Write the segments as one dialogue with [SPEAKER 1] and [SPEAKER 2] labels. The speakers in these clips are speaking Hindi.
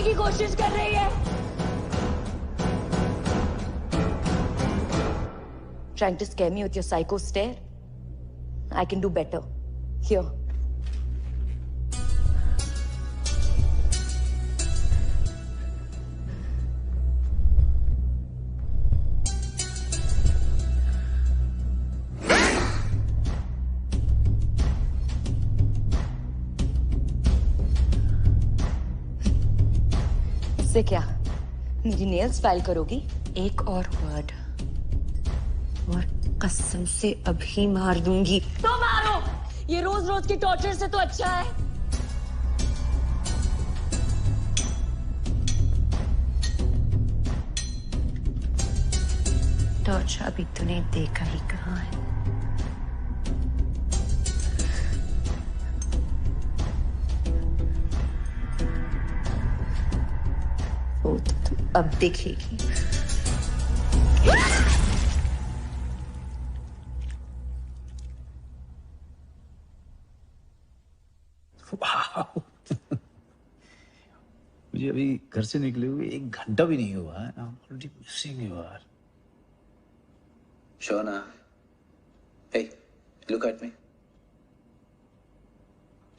[SPEAKER 1] की कोशिश कर रही है। Trying to scare me with your psycho stare? I can do better. Here. इससे क्या? मेरी नेल्स फाइल करोगी?
[SPEAKER 2] एक और वर्ड और कसम से अभी मार दूंगी।
[SPEAKER 1] तो मारो, ये रोज रोज की टॉर्चर से तो अच्छा है।
[SPEAKER 2] टॉर्चर अभी तूने देखा ही कहाँ है। वो तो तू अब देखेगी।
[SPEAKER 3] मुझे अभी घर से निकले हुए 1 घंटा भी नहीं हुआ है। I'm already missing you यार।
[SPEAKER 4] Shona, hey, look at me.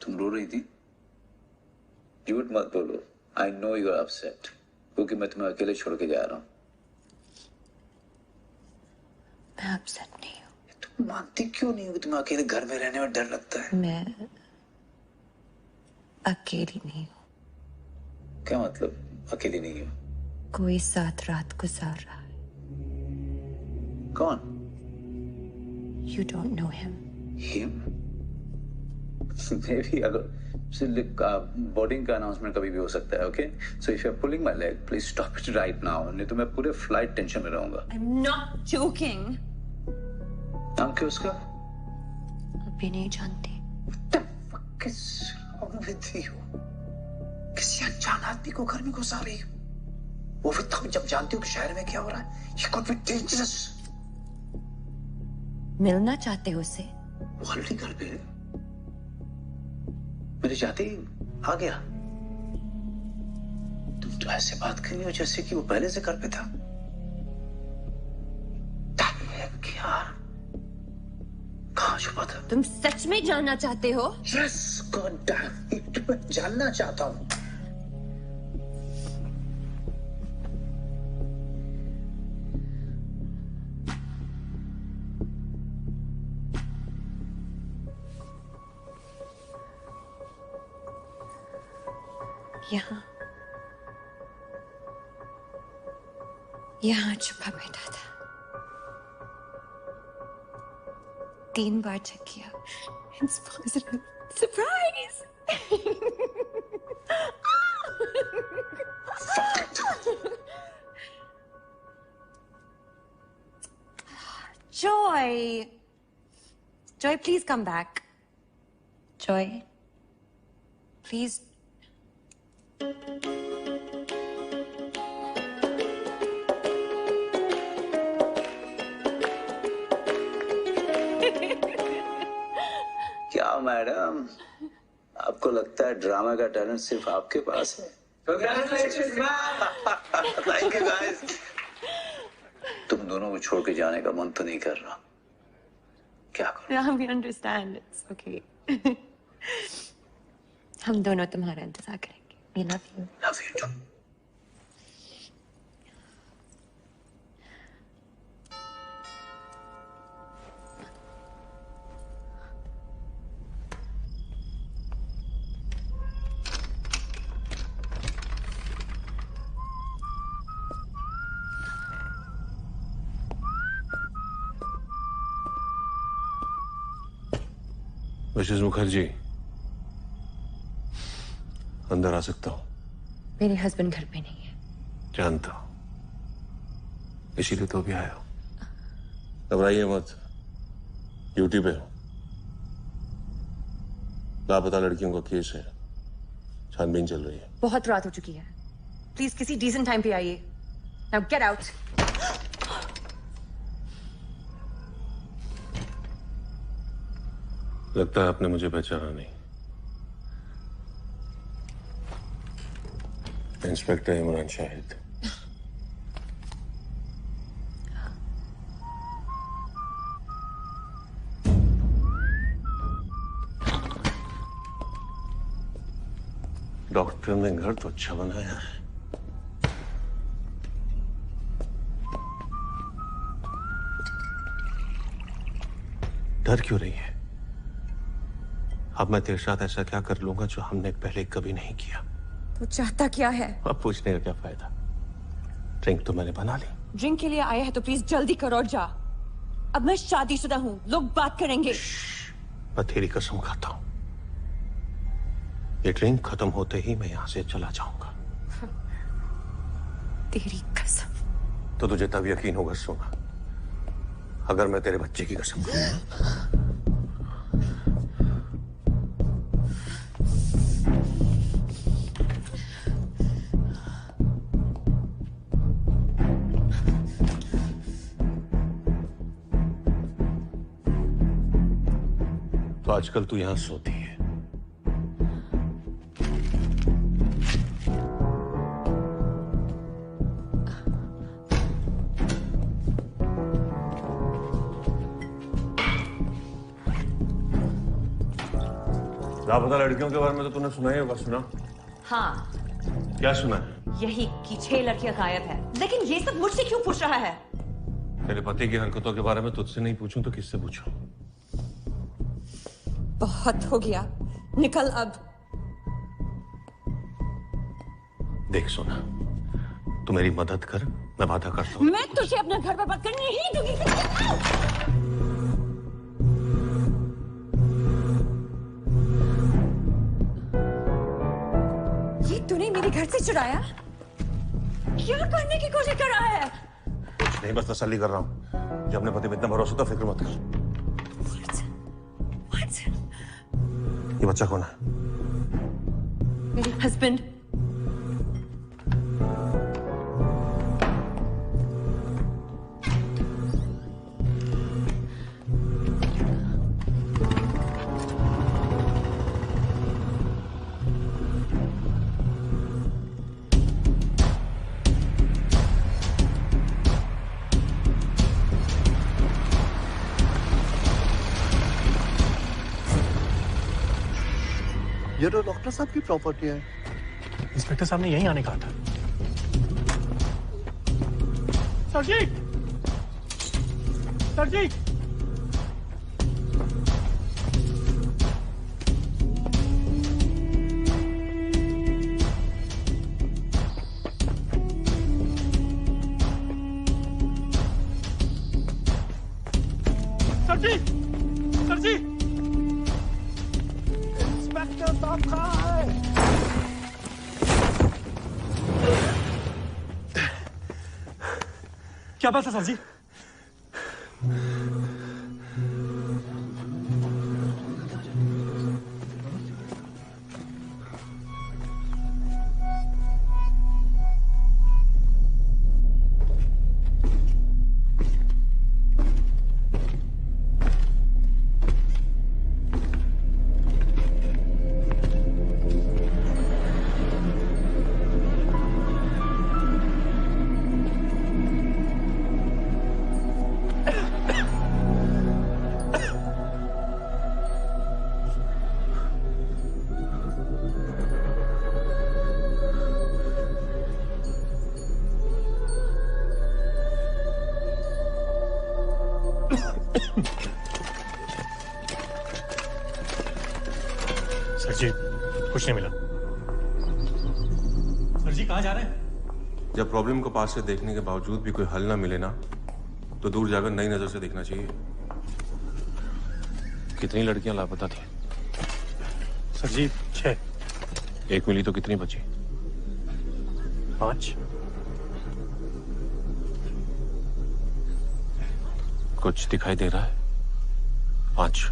[SPEAKER 4] तुम रो रही थी? झूठ मत बोलो। I know you are upset, क्योंकि मैं तुम्हें अकेले छोड़ के जा रहा हूँ।
[SPEAKER 2] मैं अपसेट नहीं हूँ।
[SPEAKER 4] तुम मानती क्यों नहीं हो कि तुम्हें अकेले घर में रहने में डर लगता है?
[SPEAKER 2] मैं अकेली नहीं हूँ।
[SPEAKER 4] क्या मतलब अकेली नहीं हो?
[SPEAKER 2] कोई साथ रात गुजार रहा है।
[SPEAKER 4] कौन?
[SPEAKER 2] You don't know him.
[SPEAKER 4] Him? Maybe अगर बोर्डिंग का अनाउंसमेंट कभी भी हो सकता है, okay? So if you're pulling my leg, please stop it right now. नहीं तो मैं पूरे फ्लाइट टेंशन में रहूंगा।
[SPEAKER 2] I'm not joking.
[SPEAKER 4] नाम क्या उसका?
[SPEAKER 2] अभी नहीं जानती।
[SPEAKER 4] What the fuck is wrong with you? किसी अनजान आदमी को घर में घुसा रही हो? वो भी तुम जब जानती हो कि शहर में क्या हो रहा है? You could be dangerous.
[SPEAKER 2] मिलना चाहते हो उससे?
[SPEAKER 4] वो ऑलरेडी घर पे है। मेरे जाते ही आ गया। तुम तो ऐसे बात कर रही हो जैसे कि वो पहले से घर पे था। यार, कहाँ छुपा था?
[SPEAKER 2] तुम सच में जानना चाहते हो?
[SPEAKER 4] Yes, God damn it, मैं जानना चाहता हूँ।
[SPEAKER 2] यहाँ छुपा बैठा था। 3 बार चेक किया। It's positive. Surprise! Joy! Joy, please come back. Joy, please.
[SPEAKER 4] क्या मैडम, आपको लगता है ड्रामा का टैलेंट सिर्फ आपके पास है? Congratulations, man! Thank you guys. तुम दोनों को छोड़ के जाने का मन तो नहीं कर रहा। क्या करो?
[SPEAKER 2] Yeah, we understand. It's okay. हम दोनों तुम्हारा इंतजार करेंगे। We love you.
[SPEAKER 4] Love you too.
[SPEAKER 5] Mrs Mukherjee, अंदर आ सकता हूँ?
[SPEAKER 2] मेरे हस्बैंड घर पे नहीं है।
[SPEAKER 5] जानता हूँ, इसीलिए तो अभी आया हूँ। घबराइए मत, ड्यूटी पे हूँ। लापता लड़कियों का केस है, छानबीन चल रही है।
[SPEAKER 2] बहुत रात हो चुकी है, प्लीज किसी डिसेंट टाइम पे आइए। Now get out.
[SPEAKER 5] लगता है आपने मुझे पहचाना नहीं। इंस्पेक्टर इमरान शाहिद। डॉक्टर ने घर तो अच्छा बनाया है। डर क्यों रही है? अब मैं तेरे साथ ऐसा क्या कर लूंगा जो हमने पहले कभी नहीं किया?
[SPEAKER 2] तू चाहता क्या है?
[SPEAKER 5] अब पूछने का क्या फायदा? ड्रिंक तो मैंने बना ली।
[SPEAKER 2] ड्रिंक के लिए आया है तो प्लीज जल्दी करो और जा। अब मैं शादीशुदा हूँ, लोग बात करेंगे।
[SPEAKER 5] मैं तेरी कसम खाता हूं, ये ड्रिंक खत्म होते ही मैं यहां से चला जाऊंगा।
[SPEAKER 2] तेरी कसम?
[SPEAKER 5] तो तुझे तब यकीन होगा सोना, अगर मैं तेरे बच्चे की कसम खाऊं। तो आजकल तू यहां सोती है। लापता लड़कियों के बारे में तो तूने सुना ही होगा। सुना?
[SPEAKER 2] हाँ।
[SPEAKER 5] क्या सुना है?
[SPEAKER 2] यही कि 6 लड़कियां गायब है। लेकिन ये सब मुझसे क्यों पूछ रहा है?
[SPEAKER 5] तेरे पति की हरकतों के बारे में तुझसे नहीं पूछूं तो किससे पूछूं?
[SPEAKER 2] बहुत हो गया, निकल अब।
[SPEAKER 5] देख सोना, तू मेरी मदद कर, मैं वादा करता हूं।
[SPEAKER 2] मैं तुझे अपना घर बर्बाद करने नहीं दूंगी। तूने मेरे घर से चुराया? क्या करने की कोशिश कर रहा है?
[SPEAKER 5] कुछ नहीं, बस तसल्ली कर रहा हूँ। जब अपने पति में इतना भरोसा तो फिक्र मत कर।
[SPEAKER 2] What?
[SPEAKER 5] ये बच्चा कौन है?
[SPEAKER 2] मेरे हस्बैंड।
[SPEAKER 6] ये तो डॉक्टर साहब की प्रॉपर्टी है।
[SPEAKER 7] इंस्पेक्टर साहब ने यहीं आने कहा था। सर जी! सर जी! सर जी! सर जी! इंस्पेक्टर साहब कहाँ है? क्या बात है सर जी? सर जी, कुछ नहीं मिला। सर जी कहाँ जा रहे हैं?
[SPEAKER 5] जब प्रॉब्लम को पास से देखने के बावजूद भी कोई हल ना मिले ना, तो दूर जाकर नई नजर से देखना चाहिए। कितनी लड़कियां लापता थी?
[SPEAKER 7] सर जी 6।
[SPEAKER 5] एक मिली तो कितनी बची?
[SPEAKER 7] 5।
[SPEAKER 5] कुछ दिखाई दे रहा है? 5।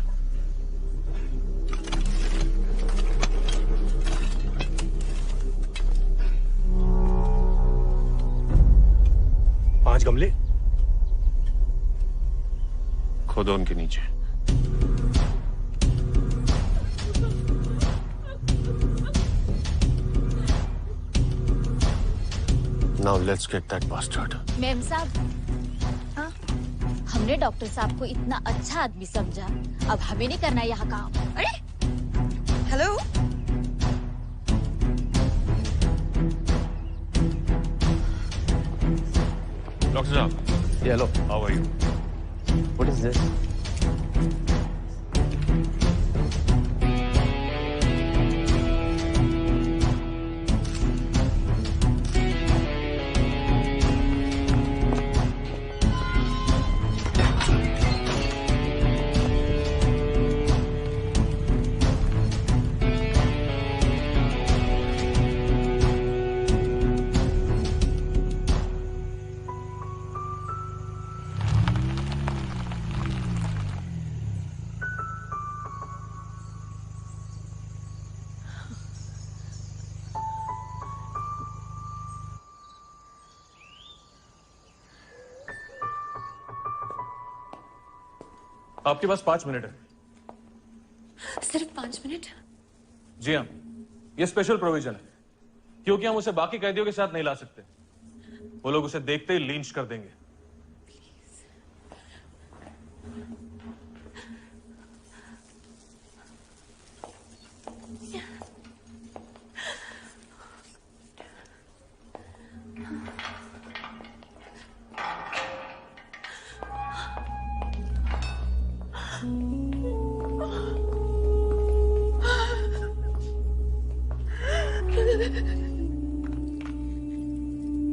[SPEAKER 7] गमले
[SPEAKER 5] खोदो उनके नीचे। Now let's get that bastard.
[SPEAKER 8] Ma'am साहब, हाँ? हमने डॉक्टर साहब को इतना अच्छा आदमी समझा, अब हमें नहीं करना यहाँ काम।
[SPEAKER 2] अरे हेलो,
[SPEAKER 5] डॉक्टर साहब,
[SPEAKER 3] Yeah, hello.
[SPEAKER 5] how are you?
[SPEAKER 3] What is this?
[SPEAKER 5] आपके पास 5 मिनट है।
[SPEAKER 2] सिर्फ 5 मिनट?
[SPEAKER 5] जी हाँ, ये स्पेशल प्रोविजन है, क्योंकि हम उसे बाकी कैदियों के साथ नहीं ला सकते। वो लोग उसे देखते ही लिंच कर देंगे।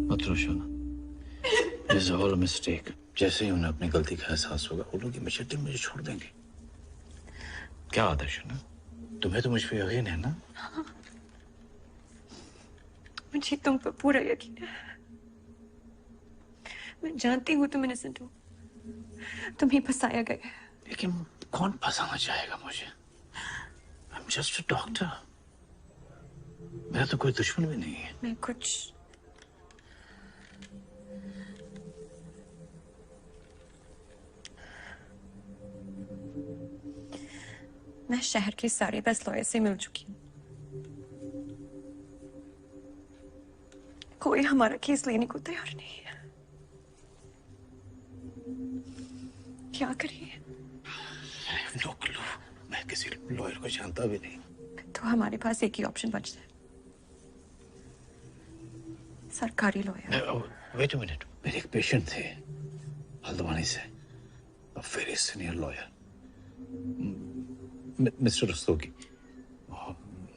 [SPEAKER 3] मत रो शोना, this is all a mistake. जैसे ही उन्हें अपनी गलती का एहसास होगा, वो लोग हमेशा दिन मुझे छोड़ देंगे। क्या बात है शोना, तुम्हें तो मुझ पे यकीन है ना?
[SPEAKER 2] मुझे तुम पर पूरा यकीन है। मैं जानती हूँ तुम इनोसेंट हो, तुम्हें फंसाया गया है।
[SPEAKER 3] लेकिन कौन फंसाना चाहेगा मुझे? I am just a doctor. मेरा तो कोई दुश्मन भी नहीं है।
[SPEAKER 2] मैं कुछ मैं शहर के सारे बेस्ट लॉयर से मिल चुकी हूँ। कोई हमारा केस लेने को तैयार नहीं है। क्या करिए?
[SPEAKER 3] No clue. मैं किसी लॉयर को जानता भी नहीं।
[SPEAKER 2] तो हमारे पास एक ही ऑप्शन बचता है, सरकारी लॉयर।
[SPEAKER 3] वेट अ मिनट, मेरे एक पेशेंट थे हल्द्वानी से, a very senior lawyer, mister Rastogi.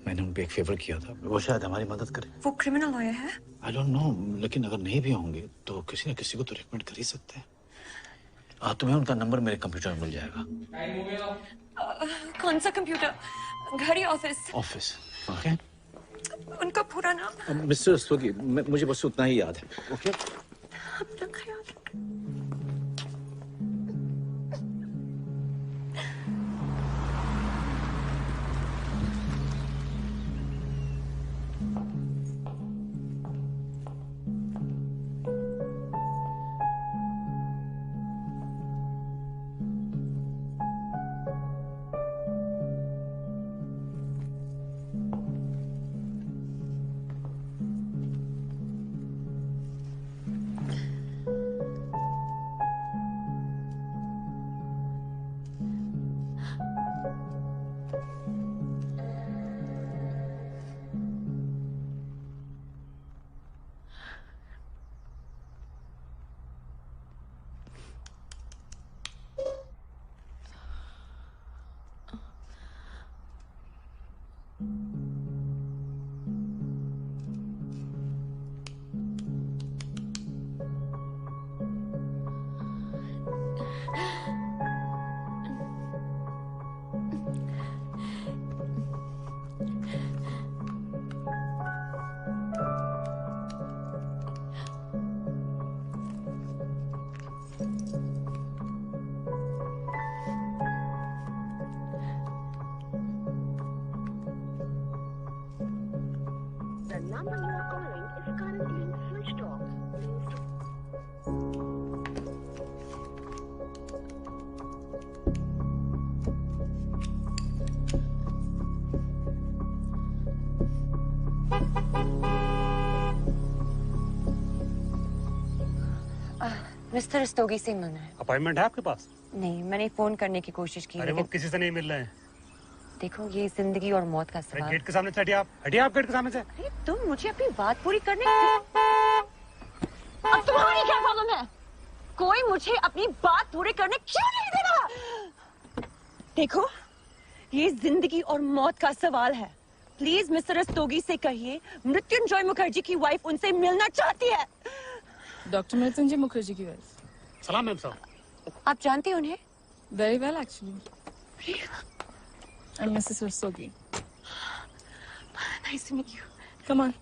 [SPEAKER 3] मैंने उनको एक फेवर किया था, वो शायद हमारी मदद करे।
[SPEAKER 2] वो क्रिमिनल लॉयर है?
[SPEAKER 3] आई डोंट नो, लेकिन अगर नहीं भी होंगे तो किसी न किसी को तो रिकमेंड कर ही सकते हैं। तुम्हें उनका नंबर मेरे कंप्यूटर में मिल जाएगा।
[SPEAKER 2] कौन सा कंप्यूटर? घर या ऑफिस?
[SPEAKER 3] ऑफिस। ओके।
[SPEAKER 2] उनका पूरा नाम?
[SPEAKER 3] मिस्टर रस्तोगी, मुझे बस उतना ही याद है। ओके।
[SPEAKER 2] अपना ख्याल रखना। मिस्टर रस्तोगी से मिलना है।
[SPEAKER 7] अपॉइंटमेंट है आपके पास?
[SPEAKER 2] नहीं, मैंने फोन करने की कोशिश की।
[SPEAKER 7] अरे वो किसी से नहीं मिल रहे हैं।
[SPEAKER 2] देखो, ये जिंदगी और मौत का सवाल।
[SPEAKER 7] गेट के सामने से हटिए आप। हटिए आप गेट के सामने से।
[SPEAKER 2] अरे तुम मुझे अपनी बात पूरी करने।
[SPEAKER 8] अब तुम्हारी क्या प्रॉब्लम है?
[SPEAKER 2] कोई मुझे अपनी बात पूरी करने क्यों नहीं दे रहा? देखो, ये जिंदगी और मौत का सवाल है। प्लीज मिस्टर रस्तोगी से कहिए मृत्युंजय मुखर्जी की वाइफ उनसे मिलना चाहती है।
[SPEAKER 9] डॉक्टर मृत्युंजय मुखर्जी की वाइफ।
[SPEAKER 7] सलाम मैम साहब।
[SPEAKER 2] आप जानते हैं उन्हें?
[SPEAKER 9] Very well actually. I'm Mrs. Rastogi.
[SPEAKER 2] Nice to meet you.
[SPEAKER 9] Come on.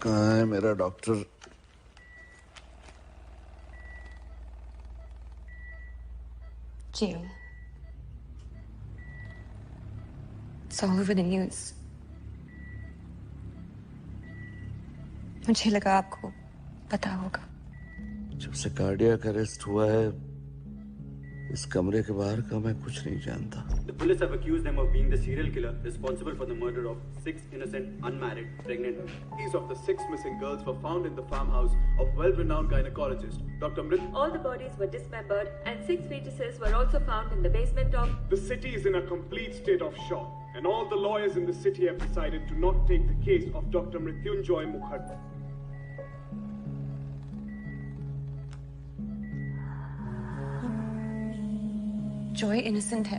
[SPEAKER 6] कहाँ है मेरा doctor?
[SPEAKER 2] Jill. It's all over the news. मुझे लगा आपको पता होगा।
[SPEAKER 6] जब से कार्डियक अरेस्ट हुआ है, इस कमरे के बाहर का मैं कुछ नहीं जानता।
[SPEAKER 10] The police have accused them of being the serial killer responsible for the murder of 6 innocent, unmarried, pregnant women.
[SPEAKER 11] These of the 6 missing girls were found in the farmhouse of well-renowned gynecologist Dr. Mrit.
[SPEAKER 12] All the bodies were dismembered and 6 fetuses were also found in the basement of...
[SPEAKER 11] The city is in a complete state of shock, and all the lawyers in the city have decided to not take the case of Dr. Mrityunjoy Mukherjee.
[SPEAKER 2] Joy innocent है।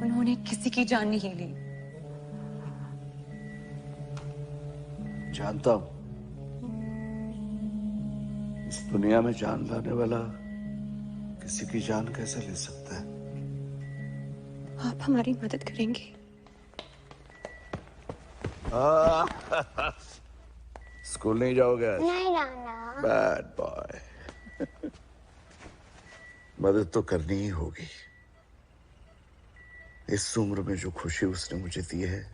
[SPEAKER 2] उन्होंने किसी की जान नहीं ली।
[SPEAKER 6] जानता हूं, इस दुनिया में जान लाने वाला किसी की जान कैसे ले सकता है?
[SPEAKER 2] आप हमारी मदद करेंगे?
[SPEAKER 6] स्कूल नहीं जाओगे?
[SPEAKER 13] नहीं जाना।
[SPEAKER 6] Bad boy. मदद तो करनी ही होगी। इस उम्र में जो खुशी उसने मुझे दी है,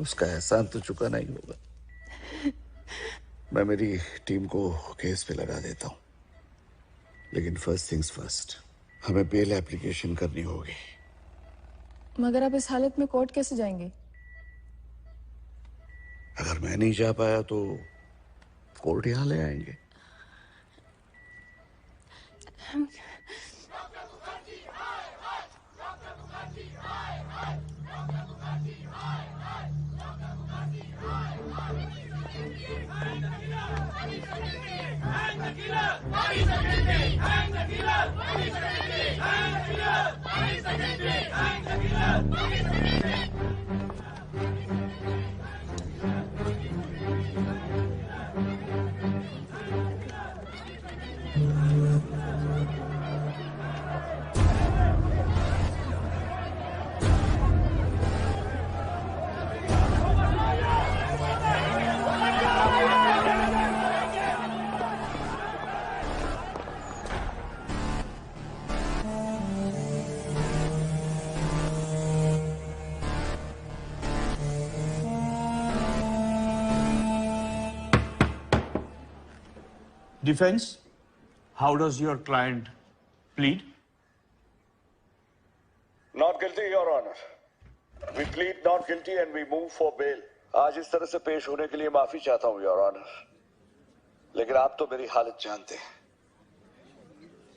[SPEAKER 6] उसका एहसान तो चुकाना ही होगा। मैं मेरी टीम को केस पे लगा देता हूं, लेकिन फर्स्ट थिंग्स फर्स्ट, हमें बेल एप्लीकेशन करनी होगी।
[SPEAKER 9] मगर आप इस हालत में कोर्ट कैसे जाएंगे?
[SPEAKER 6] अगर मैं नहीं जा पाया तो कोर्ट यहां ले आएंगे।
[SPEAKER 3] Defense, how does your client plead?
[SPEAKER 6] Not guilty, Your Honor. We plead not guilty and we move for bail. आज इस तरह से पेश होने के लिए माफी चाहता हूँ, Your Honor. लेकिन आप तो मेरी हालत जानते हैं.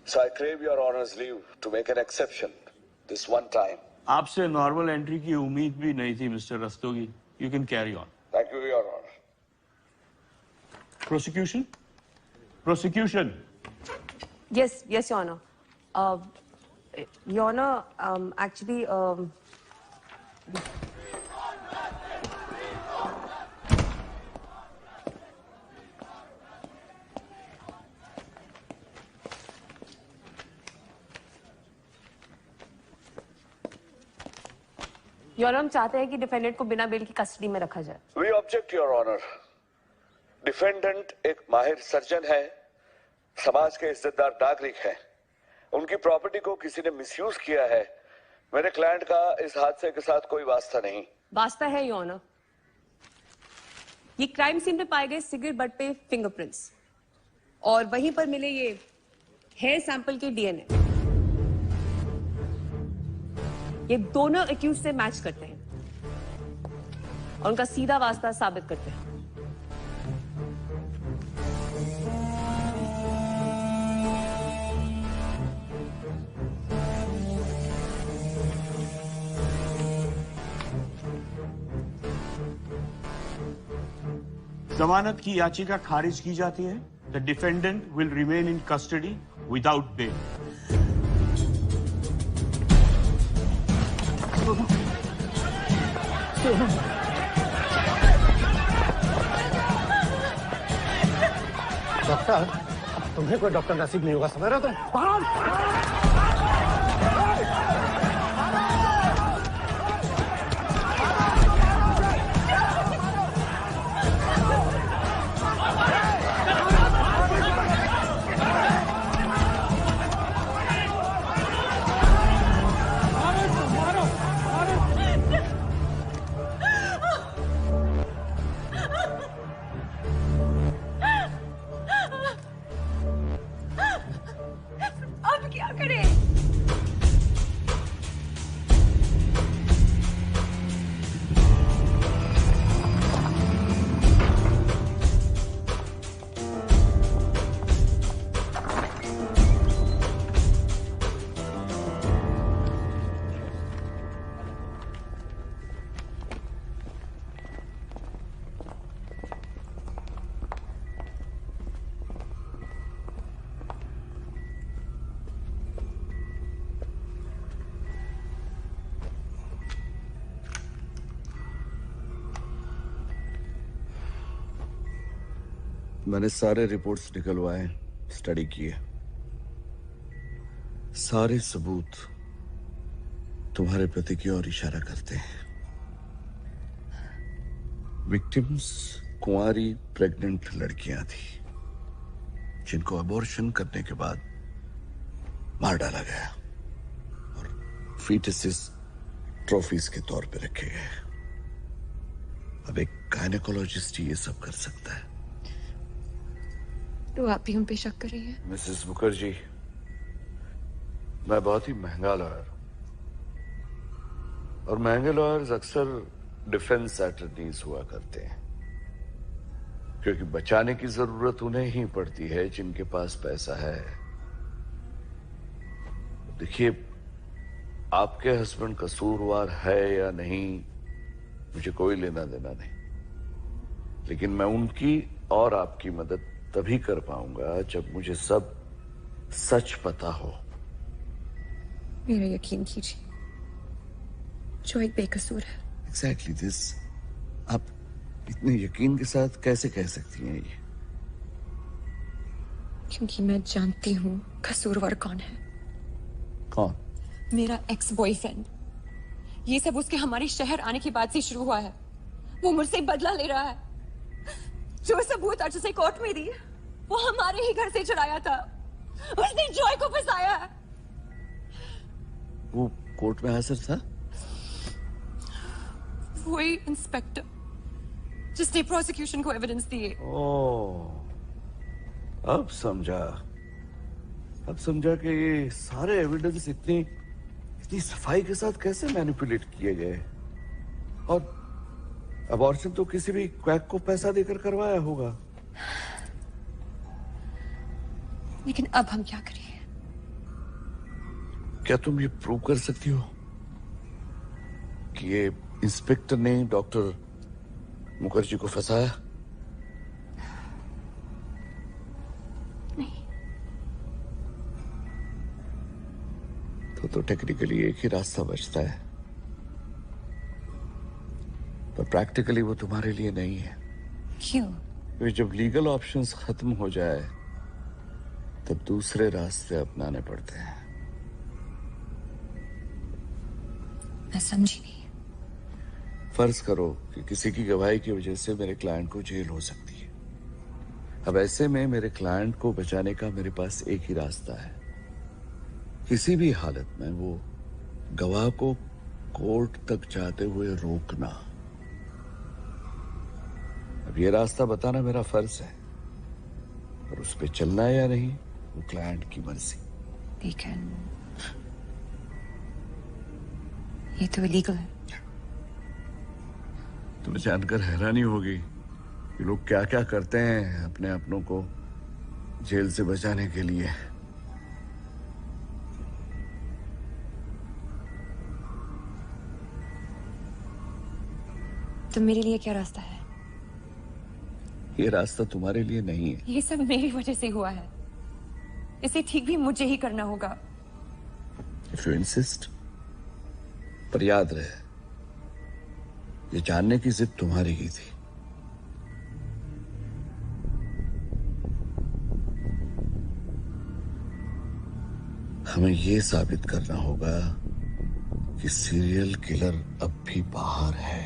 [SPEAKER 6] So I crave Your Honor's leave to make an exception this one time.
[SPEAKER 3] आपसे नॉर्मल एंट्री की उम्मीद भी नहीं थी, mister Rastogi. You can carry on.
[SPEAKER 6] Thank you, Your Honor.
[SPEAKER 3] Prosecution? Prosecution.
[SPEAKER 14] Yes, Your Honor. Your Honor, actually, Your Honor, हम चाहते हैं कि डिफेंडेंट को बिना बेल की कस्टडी में रखा जाए।
[SPEAKER 6] We object, Your Honor. Defendant एक माहिर सर्जन है, समाज के इज्जतदार नागरिक है उनकी प्रॉपर्टी को किसी ने मिसयूज किया है। मेरे क्लाइंट का इस हादसे के साथ कोई वास्ता नहीं।
[SPEAKER 14] वास्ता है योर ऑनर। ये क्राइम सीन पे पाए गए सिगरेट बट पे फिंगरप्रिंट्स और वहीं पर मिले ये हेयर सैंपल के डीएनए, ये दोनों एक्यूज से मैच करते हैं और उनका सीधा वास्ता साबित करते हैं।
[SPEAKER 13] जमानत की याचिका खारिज की जाती है। The defendant will remain in custody without bail.
[SPEAKER 15] Doctor, तुम्हें कोई डॉक्टर नसीब नहीं होगा, समझ रहे हो तुम?
[SPEAKER 2] अब क्या करें?
[SPEAKER 4] मैंने सारे रिपोर्ट्स निकलवाए, स्टडी किए। सारे सबूत तुम्हारे प्रति की ओर इशारा करते हैं। विक्टिम्स कुंवारी प्रेग्नेंट लड़कियां थी जिनको अबॉर्शन करने के बाद मार डाला गया और फीटसेस ट्रॉफीज के तौर पे रखे गए। अब एक गायनेकोलॉजिस्ट ही ये सब कर सकता है।
[SPEAKER 9] तो आप भी हम पे शक कर रही हैं?
[SPEAKER 4] मिसेस मुखर्जी, मैं बहुत ही महंगा लॉयर और महंगे लॉयर्स अक्सर डिफेंस अटॉर्नीज हुआ करते हैं क्योंकि बचाने की जरूरत उन्हें ही पड़ती है जिनके पास पैसा है। देखिए, आपके हस्बैंड कसूरवार है या नहीं मुझे कोई लेना देना नहीं, लेकिन मैं उनकी और आपकी मदद तभी कर पाऊंगा जब मुझे सब सच पता हो।
[SPEAKER 9] मेरा यकीन कीजिए, जो एक बेकसूर है।
[SPEAKER 4] Exactly this। आप इतने यकीन के साथ कैसे कह सकती हैं ये?
[SPEAKER 9] क्योंकि मैं जानती हूँ कसूरवार कौन है।
[SPEAKER 4] कौन?
[SPEAKER 9] मेरा एक्स बॉयफ्रेंड। ये सब उसके हमारे शहर आने के बाद से शुरू हुआ है। वो मुझसे बदला ले रहा है। जो सबूत आज उसे कोर्ट में दी वो हमारे ही घर से चुराया था। उसने जॉय को फंसाया है।
[SPEAKER 4] वो कोर्ट में हाजिर था?
[SPEAKER 9] वही इंस्पेक्टर जिसने प्रोसिक्यूशन को एविडेंस दिए।
[SPEAKER 4] ओह, अब समझा कि ये सारे एविडेंस इतनी सफाई के साथ कैसे मैनिपुलेट किए गए। और अबॉर्शन तो किसी भी क्वैक को पैसा देकर करवाया होगा।
[SPEAKER 9] लेकिन अब हम क्या करें?
[SPEAKER 4] क्या तुम ये प्रूव कर सकती हो कि ये इंस्पेक्टर ने डॉक्टर मुखर्जी को फंसाया?
[SPEAKER 9] नहीं।
[SPEAKER 4] तो टेक्निकली एक ही रास्ता बचता है, पर प्रैक्टिकली वो तुम्हारे लिए नहीं है।
[SPEAKER 9] क्यों?
[SPEAKER 4] क्योंकि जब लीगल ऑप्शंस खत्म हो जाए तब दूसरे रास्ते अपनाने पड़ते हैं।
[SPEAKER 9] मैं समझी नहीं।
[SPEAKER 4] फर्ज करो कि किसी की गवाही की वजह से मेरे क्लाइंट को जेल हो सकती है। अब ऐसे में मेरे क्लाइंट को बचाने का मेरे पास एक ही रास्ता है, किसी भी हालत में वो गवाह को कोर्ट तक जाते हुए रोकना। अब ये रास्ता बताना मेरा फर्ज है, पर उस पे चलना है या नहीं वो क्लाइंट की मर्जी।
[SPEAKER 9] लेकिन ये तो इलीगल है।
[SPEAKER 4] तुम्हें जानकर हैरानी होगी कि लोग क्या क्या करते हैं अपने अपनों को जेल से बचाने के लिए।
[SPEAKER 9] तो मेरे लिए क्या रास्ता है?
[SPEAKER 4] ये रास्ता तुम्हारे लिए नहीं है।
[SPEAKER 9] ये सब मेरी वजह से हुआ है, इसे ठीक भी मुझे ही करना होगा।
[SPEAKER 4] If you insist, पर याद रहे ये जानने की जिद तुम्हारी ही थी। हमें ये साबित करना होगा कि सीरियल किलर अब भी बाहर है।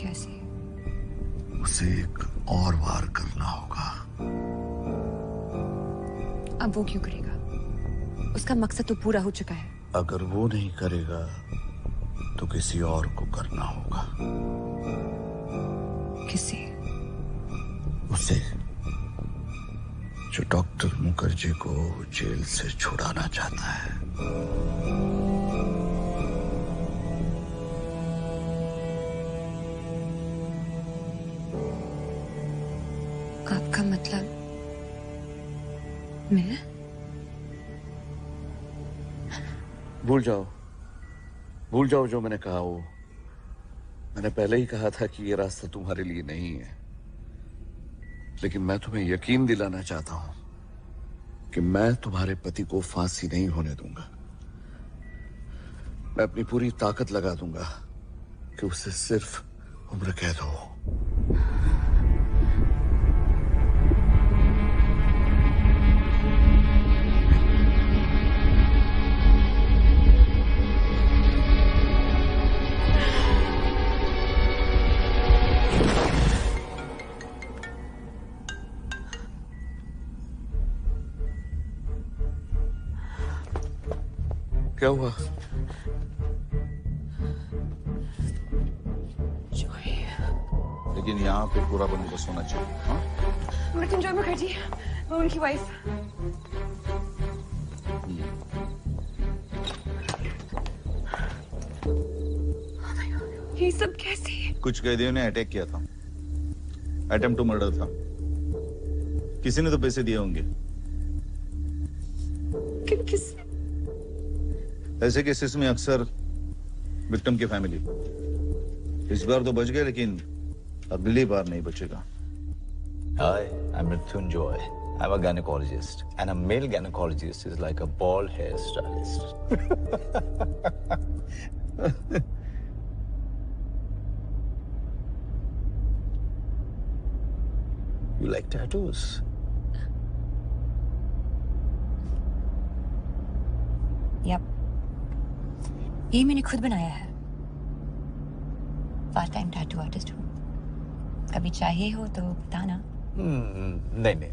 [SPEAKER 9] कैसे?
[SPEAKER 4] उसे एक और वार करना होगा।
[SPEAKER 9] अब वो क्यों करेगा? उसका मकसद तो पूरा हो चुका है।
[SPEAKER 4] अगर वो नहीं करेगा तो किसी और को करना होगा।
[SPEAKER 9] किसे?
[SPEAKER 4] उसे जो डॉक्टर मुखर्जी को जेल से छुड़ाना चाहता है।
[SPEAKER 9] आपका मतलब मैं?
[SPEAKER 4] भूल जाओ जो मैंने कहा। वो मैंने पहले ही कहा था कि ये रास्ता तुम्हारे लिए नहीं है, लेकिन मैं तुम्हें यकीन दिलाना चाहता हूं कि मैं तुम्हारे पति को फांसी नहीं होने दूंगा। मैं अपनी पूरी ताकत लगा दूंगा कि उसे सिर्फ उम्र कैद हो। क्या हुआ?
[SPEAKER 3] लेकिन यहाँ पे पूरा बंदोबस्त होना चाहिए। हाँ?
[SPEAKER 9] मृत्युंजय मुखर्जी, मैं उनकी वाइफ। ये सब कैसे?
[SPEAKER 3] कुछ कैदियों ने अटैक किया था, अटेम्प्ट टू मर्डर था। किसी ने तो पैसे दिए होंगे।
[SPEAKER 9] किस?
[SPEAKER 3] ऐसे केसेस में अक्सर विक्टिम की फैमिली। इस बार तो बच गए, लेकिन अगली बार नहीं बचेगा।
[SPEAKER 4] Hi, I'm Mrityunjoy. I'm a gynecologist, and a male gynecologist is like a bald hairstylist. You like tattoos?
[SPEAKER 9] Yep. ये मैंने खुद बनाया है। पार्ट टाइम टैटू आर्टिस्ट हूँ। कभी चाहिए हो तो बताना।
[SPEAKER 4] नहीं,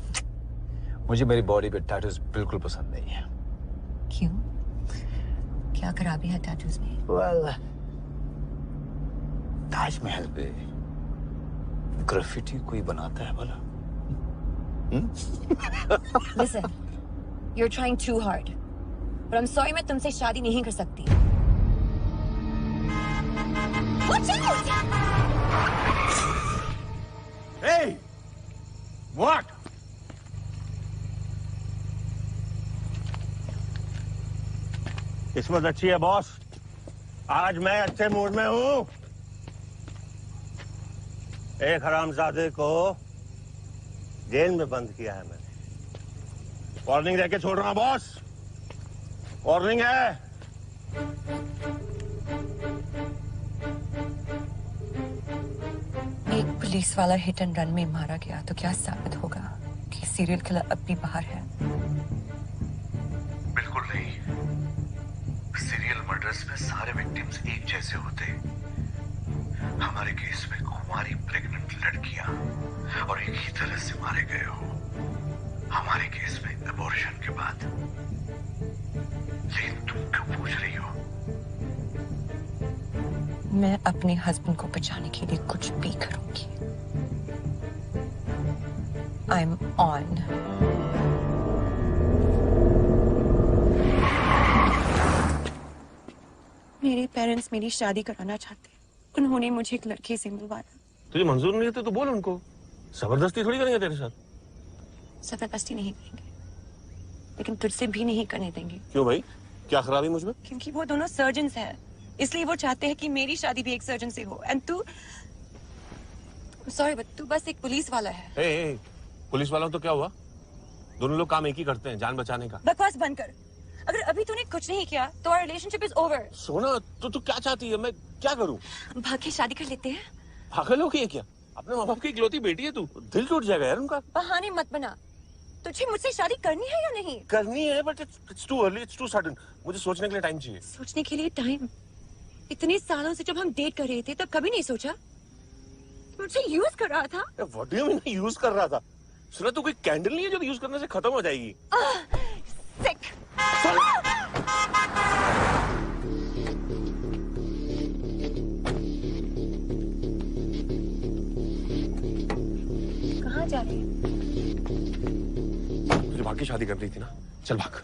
[SPEAKER 4] मुझे मेरी बॉडी पे टैटूज बिल्कुल पसंद नहीं है।
[SPEAKER 9] क्यों? क्या खराबी है टैटूज में?
[SPEAKER 4] Well, ताजमहल पे ग्राफिटी कोई बनाता है भला?
[SPEAKER 9] Listen, you're trying too hard. But I'm sorry, मैं तुमसे शादी नहीं कर सकती। Watch out!
[SPEAKER 13] Hey! What? किस्मत अच्छी है बॉस, आज मैं अच्छे मूड में हूँ। एक हरामजादे को जेल में बंद किया है मैंने। वार्निंग देके छोड़ रहा हूँ बॉस, वार्निंग है।
[SPEAKER 9] एक पुलिस वाला हिट एंड रन में मारा गया तो क्या साबित होगा कि सीरियल किलर अब भी बाहर है?
[SPEAKER 4] बिल्कुल नहीं। सीरियल मर्डर्स में सारे विक्टिम्स एक जैसे होते। हमारे केस में कुंवारी प्रेग्नेंट लड़कियां और एक ही तरह से मारे गए हो। हमारे केस में अबॉर्शन के बाद। लेकिन तुम क्यों पूछ रही हो?
[SPEAKER 9] मैं अपने हस्बैंड को बचाने के लिए कुछ भी करूंगी। I'm on. मेरे पेरेंट्स मेरी शादी कराना चाहते हैं। उन्होंने मुझे एक लड़के से मिलवाया।
[SPEAKER 5] तुझे मंजूर नहीं है तो बोल उनको। जबरदस्ती थोड़ी करेंगे तेरे साथ।
[SPEAKER 9] जबरदस्ती नहीं करेंगे, लेकिन तुझसे भी नहीं करने देंगे।
[SPEAKER 5] क्यों भाई, क्या खराबी मुझ में?
[SPEAKER 9] क्योंकि वो दोनों सर्जन्स हैं, इसलिए वो चाहते हैं कि मेरी शादी भी एक सर्जन से हो। एंड तू, सॉरी बट तू बस एक पुलिस वाला है।
[SPEAKER 5] ए, पुलिस वाला तो क्या हुआ? दोनों लोग काम एक ही करते हैं, जान बचाने का।
[SPEAKER 9] बकवास बंद कर। अगर अभी तूने कुछ नहीं किया तो our relationship is over।
[SPEAKER 5] सोना, तो तू क्या चाहती है? मैं क्या करूं?
[SPEAKER 9] भाग के शादी कर लेते हैं।
[SPEAKER 5] पागल हो गई क्या? अपने माँ बाप की इकलौती बेटी है तू, दिल टूट जाएगा यार उनका।
[SPEAKER 9] बहाने मत बना। तुझे मुझसे शादी करनी है या नहीं?
[SPEAKER 5] करनी है, but it's too early, it's too sudden। मुझे सोचने के लिए टाइम चाहिए।
[SPEAKER 9] सोचने के लिए टाइम? इतने सालों से जब हम डेट कर रहे थे तब कभी नहीं सोचा? मुझे यूज कर रहा था।
[SPEAKER 5] What do you mean use कर रहा था? सुना, तू कोई कैंडल नहीं है जो यूज करने से खत्म हो जाएगी।
[SPEAKER 9] सिक। कहाँ जा रही है?
[SPEAKER 5] तुझे भाग की शादी कर रही थी ना, चल भाग।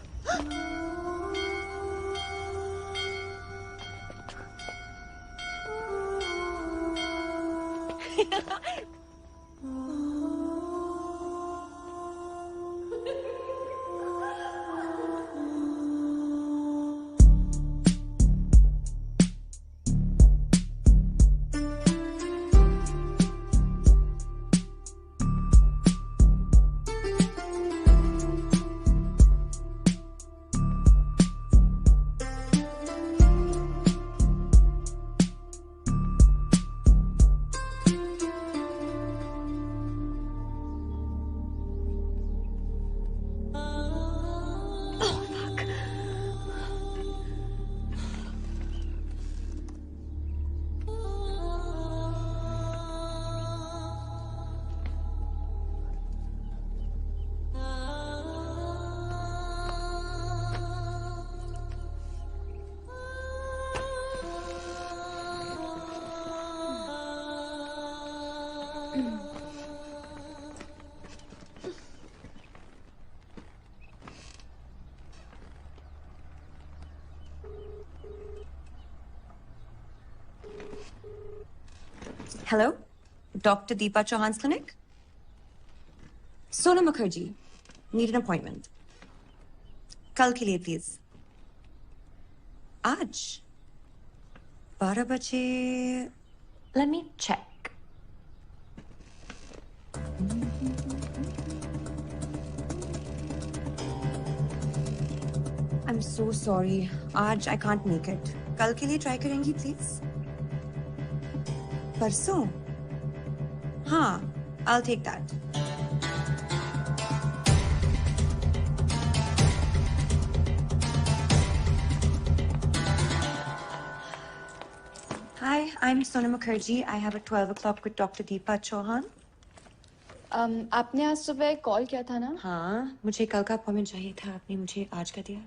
[SPEAKER 9] Hello, Dr. Deepa Chauhan's clinic? Sonam Mukherjee, need an appointment. कल के लिए प्लीज। आज 12 बजे। Let me check. I'm so sorry. आज I can't make it. कल के लिए ट्राई करेंगी प्लीज? परसों? हाँ, I'll take that. Hi, I'm Sonam Mukherjee. I have a 12 o'clock with Dr. Deepa Chauhan.
[SPEAKER 16] आपने आज सुबह कॉल किया था ना?
[SPEAKER 9] हाँ, मुझे कल का अपॉइंटमेंट चाहिए था, आपने मुझे आज का दिया।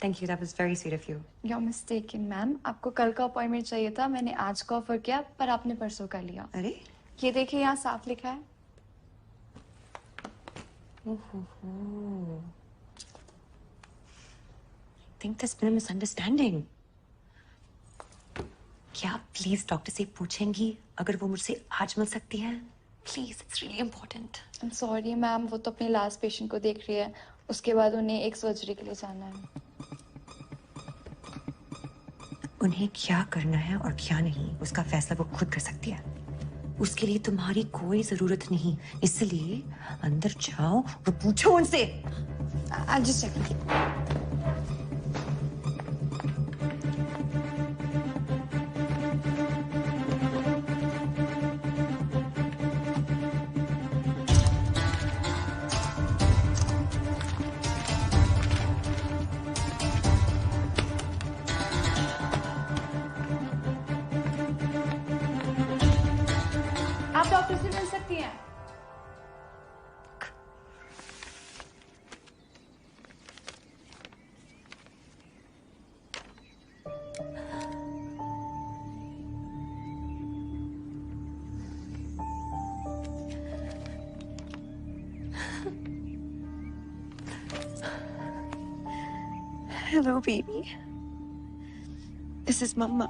[SPEAKER 9] Thank you, that was very sweet of you.
[SPEAKER 16] You're mistaken, ma'am. आपको कल का अपॉइंटमेंट चाहिए था, मैंने आज का ऑफर किया, पर आपने परसों कर लिया।
[SPEAKER 9] अरे?
[SPEAKER 16] ये देखिए, यहाँ साफ लिखा है।
[SPEAKER 9] I think there's been a misunderstanding. क्या आप प्लीज डॉक्टर से पूछेंगी अगर वो मुझसे आज मिल सकती है? Please, it's really important.
[SPEAKER 16] I'm sorry, ma'am, वो तो अपने लास्ट पेशेंट को देख रही है, उसके बाद उन्हें एक सर्जरी के लिए जाना है।
[SPEAKER 9] उन्हें क्या करना है और क्या नहीं, उसका फैसला वो खुद कर सकती है। उसके लिए तुम्हारी कोई जरूरत नहीं, इसलिए अंदर जाओ और पूछो उनसे।
[SPEAKER 16] I'll just check. आप डॉक्टर से मिल सकती हैं।
[SPEAKER 9] Hello, baby. This is Mama.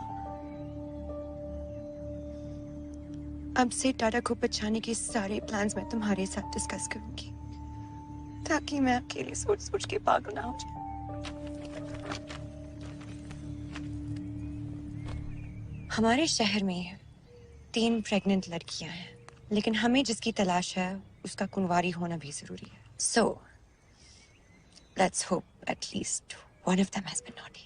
[SPEAKER 9] अब से टाटा को बचाने के सारे प्लान्स मैं तुम्हारे साथ डिस्कस करूंगी, ताकि मैं अकेले सोच सोच के पागल ना हो जाऊं। हमारे शहर में 3 प्रेग्नेंट लड़कियां हैं, लेकिन हमें जिसकी तलाश है उसका कुंवारी होना भी जरूरी है। So, let's hope at least one of them has been naughty.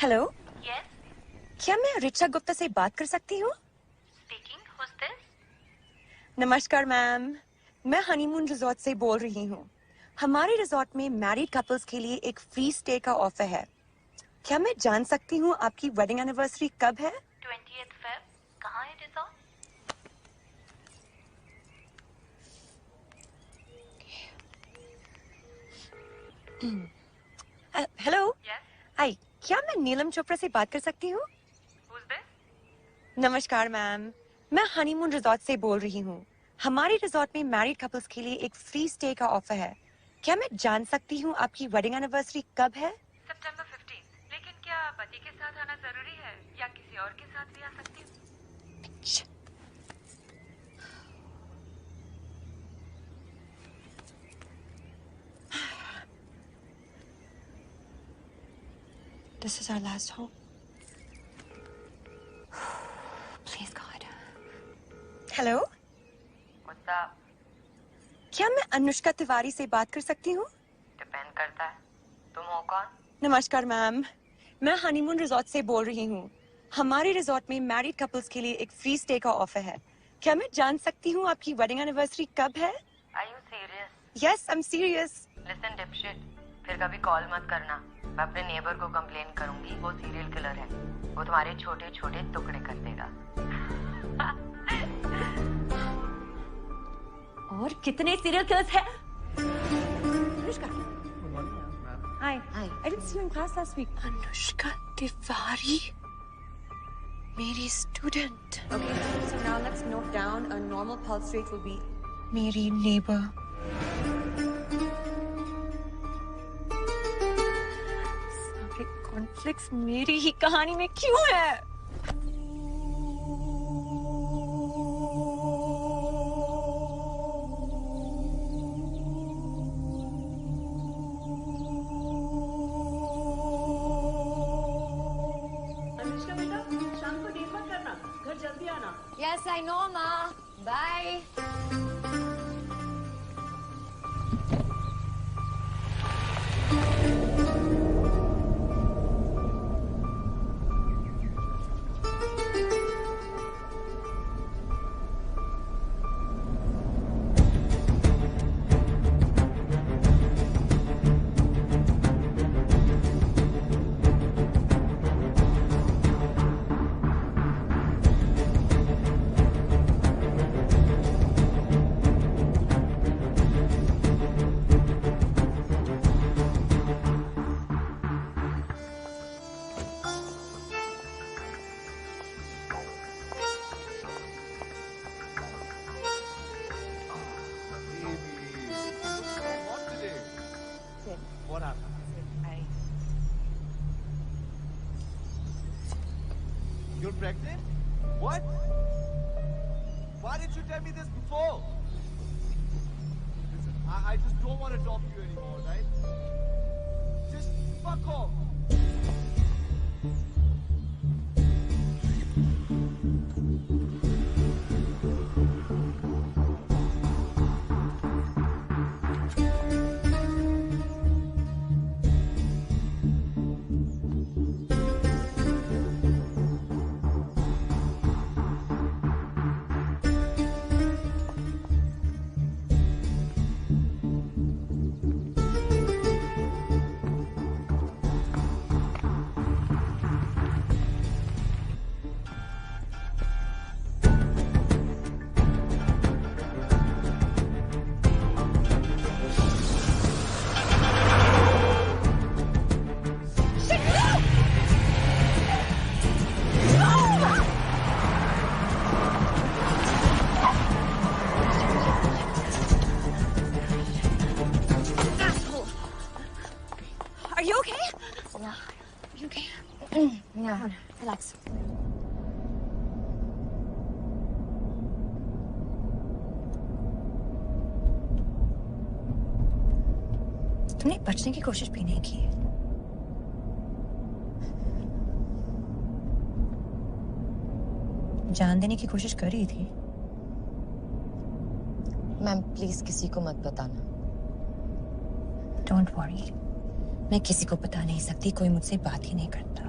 [SPEAKER 9] Hello.
[SPEAKER 17] Yes.
[SPEAKER 9] क्या मैं ऋचा गुप्ता से बात कर सकती हूँ?
[SPEAKER 17] Speaking. Who's this?
[SPEAKER 9] नमस्कार मैम, मैं हनीमून रिजॉर्ट से बोल रही हूँ। हमारे रिजॉर्ट में मैरिड कपल्स के लिए एक फ्री स्टे का ऑफर है। क्या मैं जान सकती हूँ आपकी वेडिंग एनिवर्सरी कब है?
[SPEAKER 17] 20th Feb. कहाँ है रिजॉर्ट?
[SPEAKER 9] हेलो।
[SPEAKER 17] Yes.
[SPEAKER 9] हाय, क्या मैं नीलम चोपड़ा से बात कर सकती हूँ?
[SPEAKER 17] Who's this?
[SPEAKER 9] नमस्कार मैम, मैं हनीमून रिजॉर्ट से बोल रही हूँ। हमारे रिजॉर्ट में मैरिड कपल्स के लिए एक फ्री स्टे का ऑफर है। क्या मैं जान सकती हूँ आपकी वेडिंग एनिवर्सरी कब है?
[SPEAKER 17] September 15th. लेकिन क्या पति के साथ आना जरूरी है या किसी और के साथ भी आ सकती हूँ?
[SPEAKER 9] This is our last hope. Please God. Hello?
[SPEAKER 17] What's up?
[SPEAKER 9] क्या मैं अनुष्का तिवारी से बात कर सकती हूँ?
[SPEAKER 17] डिपेंड करता है। तुम हो कौन?
[SPEAKER 9] नमस्कार मैम, मैं हनीमून रिजॉर्ट से बोल रही हूँ। हमारे रिजॉर्ट में मैरिड कपल्स के लिए एक फ्री स्टे का ऑफर है। क्या मैं जान सकती हूँ आपकी वेडिंग एनिवर्सरी कब है?
[SPEAKER 17] Are you serious?
[SPEAKER 9] Yes, I'm serious.
[SPEAKER 17] Listen, dipshit. फिर कभी कॉल मत करना। मैं अपने नेबर को कंप्लेन करूंगी, वो सीरियल किलर है। वो तुम्हारे छोटे छोटे टुकड़े कर देगा।
[SPEAKER 2] और कितने सीरियल किलर्स हैं? Anushka. Hi. Hi. I didn't see you in class last week.
[SPEAKER 9] Anushka Tiwari, मेरी student.
[SPEAKER 2] Okay, so now let's note down a normal pulse rate will be
[SPEAKER 9] मेरी नेबर। सारे कॉन्फ्लिक्ट्स मेरी ही कहानी में क्यों है?
[SPEAKER 2] अनुष्का बेटा, शाम को देर मत करना, घर जल्दी आना।
[SPEAKER 1] Yes, I know, Ma. Bye.
[SPEAKER 18] What happened? You're pregnant? What? Why didn't you tell me this before? Listen, I just don't want to talk to you anymore, right? Just fuck off.
[SPEAKER 9] you okay?
[SPEAKER 16] Yeah.
[SPEAKER 9] You okay?
[SPEAKER 16] Yeah.
[SPEAKER 9] Relax. तुमने बचने की कोशिश भी नहीं की। जान देने की कोशिश कर रही थी।
[SPEAKER 1] मैम प्लीज किसी को मत बताना।
[SPEAKER 9] डोंट वरी, मैं किसी को बता नहीं सकती, कोई मुझसे बात ही नहीं करता।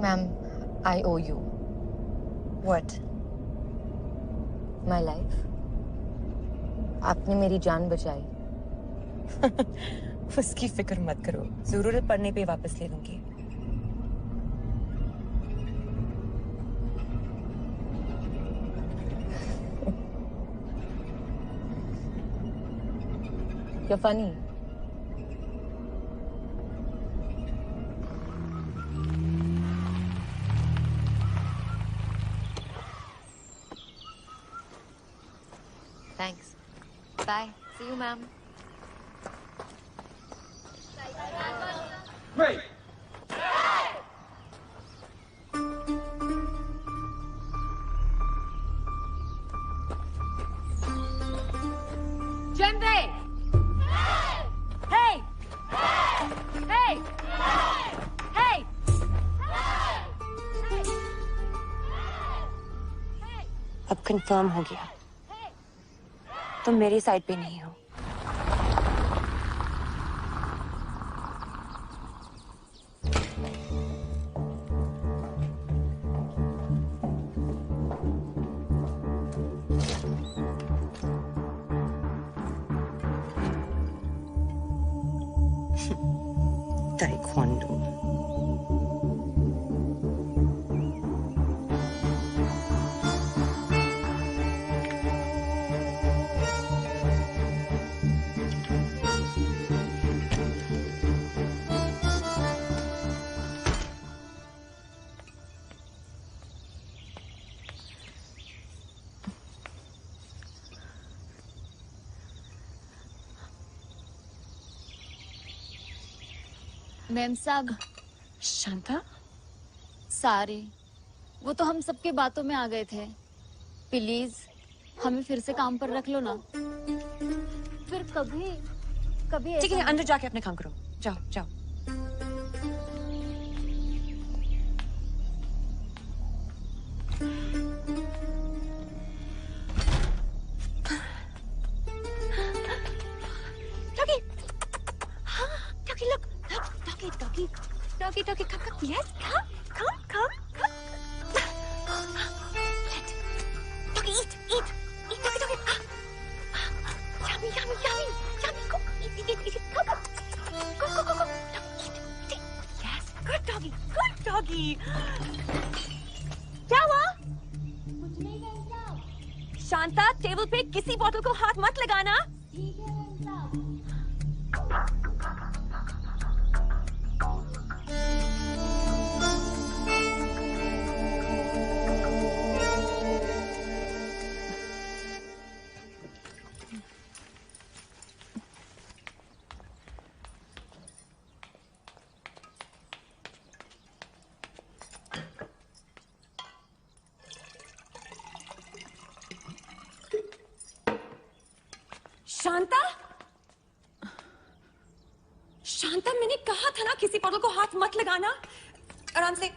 [SPEAKER 1] Ma'am I owe you.
[SPEAKER 9] What?
[SPEAKER 1] My life. आपने मेरी जान बचाई।
[SPEAKER 9] उसकी फिक्र मत करो, जरूरत पड़ने पे वापस ले लूंगी।
[SPEAKER 1] You're funny.
[SPEAKER 8] Thanks. Bye. See you, ma'am.
[SPEAKER 18] Wait!
[SPEAKER 8] Jembe! Hey! Hey! Hey!
[SPEAKER 9] अब कंफर्म हो गया, तुम मेरी साइड पे नहीं हो। ताइक्वांडो।
[SPEAKER 8] मैम साहब।
[SPEAKER 9] शांता?
[SPEAKER 8] सारे वो तो हम सबके बातों में आ गए थे। प्लीज हमें फिर से काम पर रख लो ना। फिर कभी कभी
[SPEAKER 9] ठीक है, अंदर जाके अपने काम करो। जाओ जाओ। Doggy, Doggy, look, Doggy, Doggy, Doggy, Doggy, come, yes, come. Doggy, eat, Doggy. Yummy, go, eat, go, Doggy, eat, yes, good doggy. क्या हुआ? शांता, टेबल पे किसी बोतल को हाथ मत लगाना। शांता, मैंने कहा था ना किसी बोतल को हाथ मत लगाना। आराम से।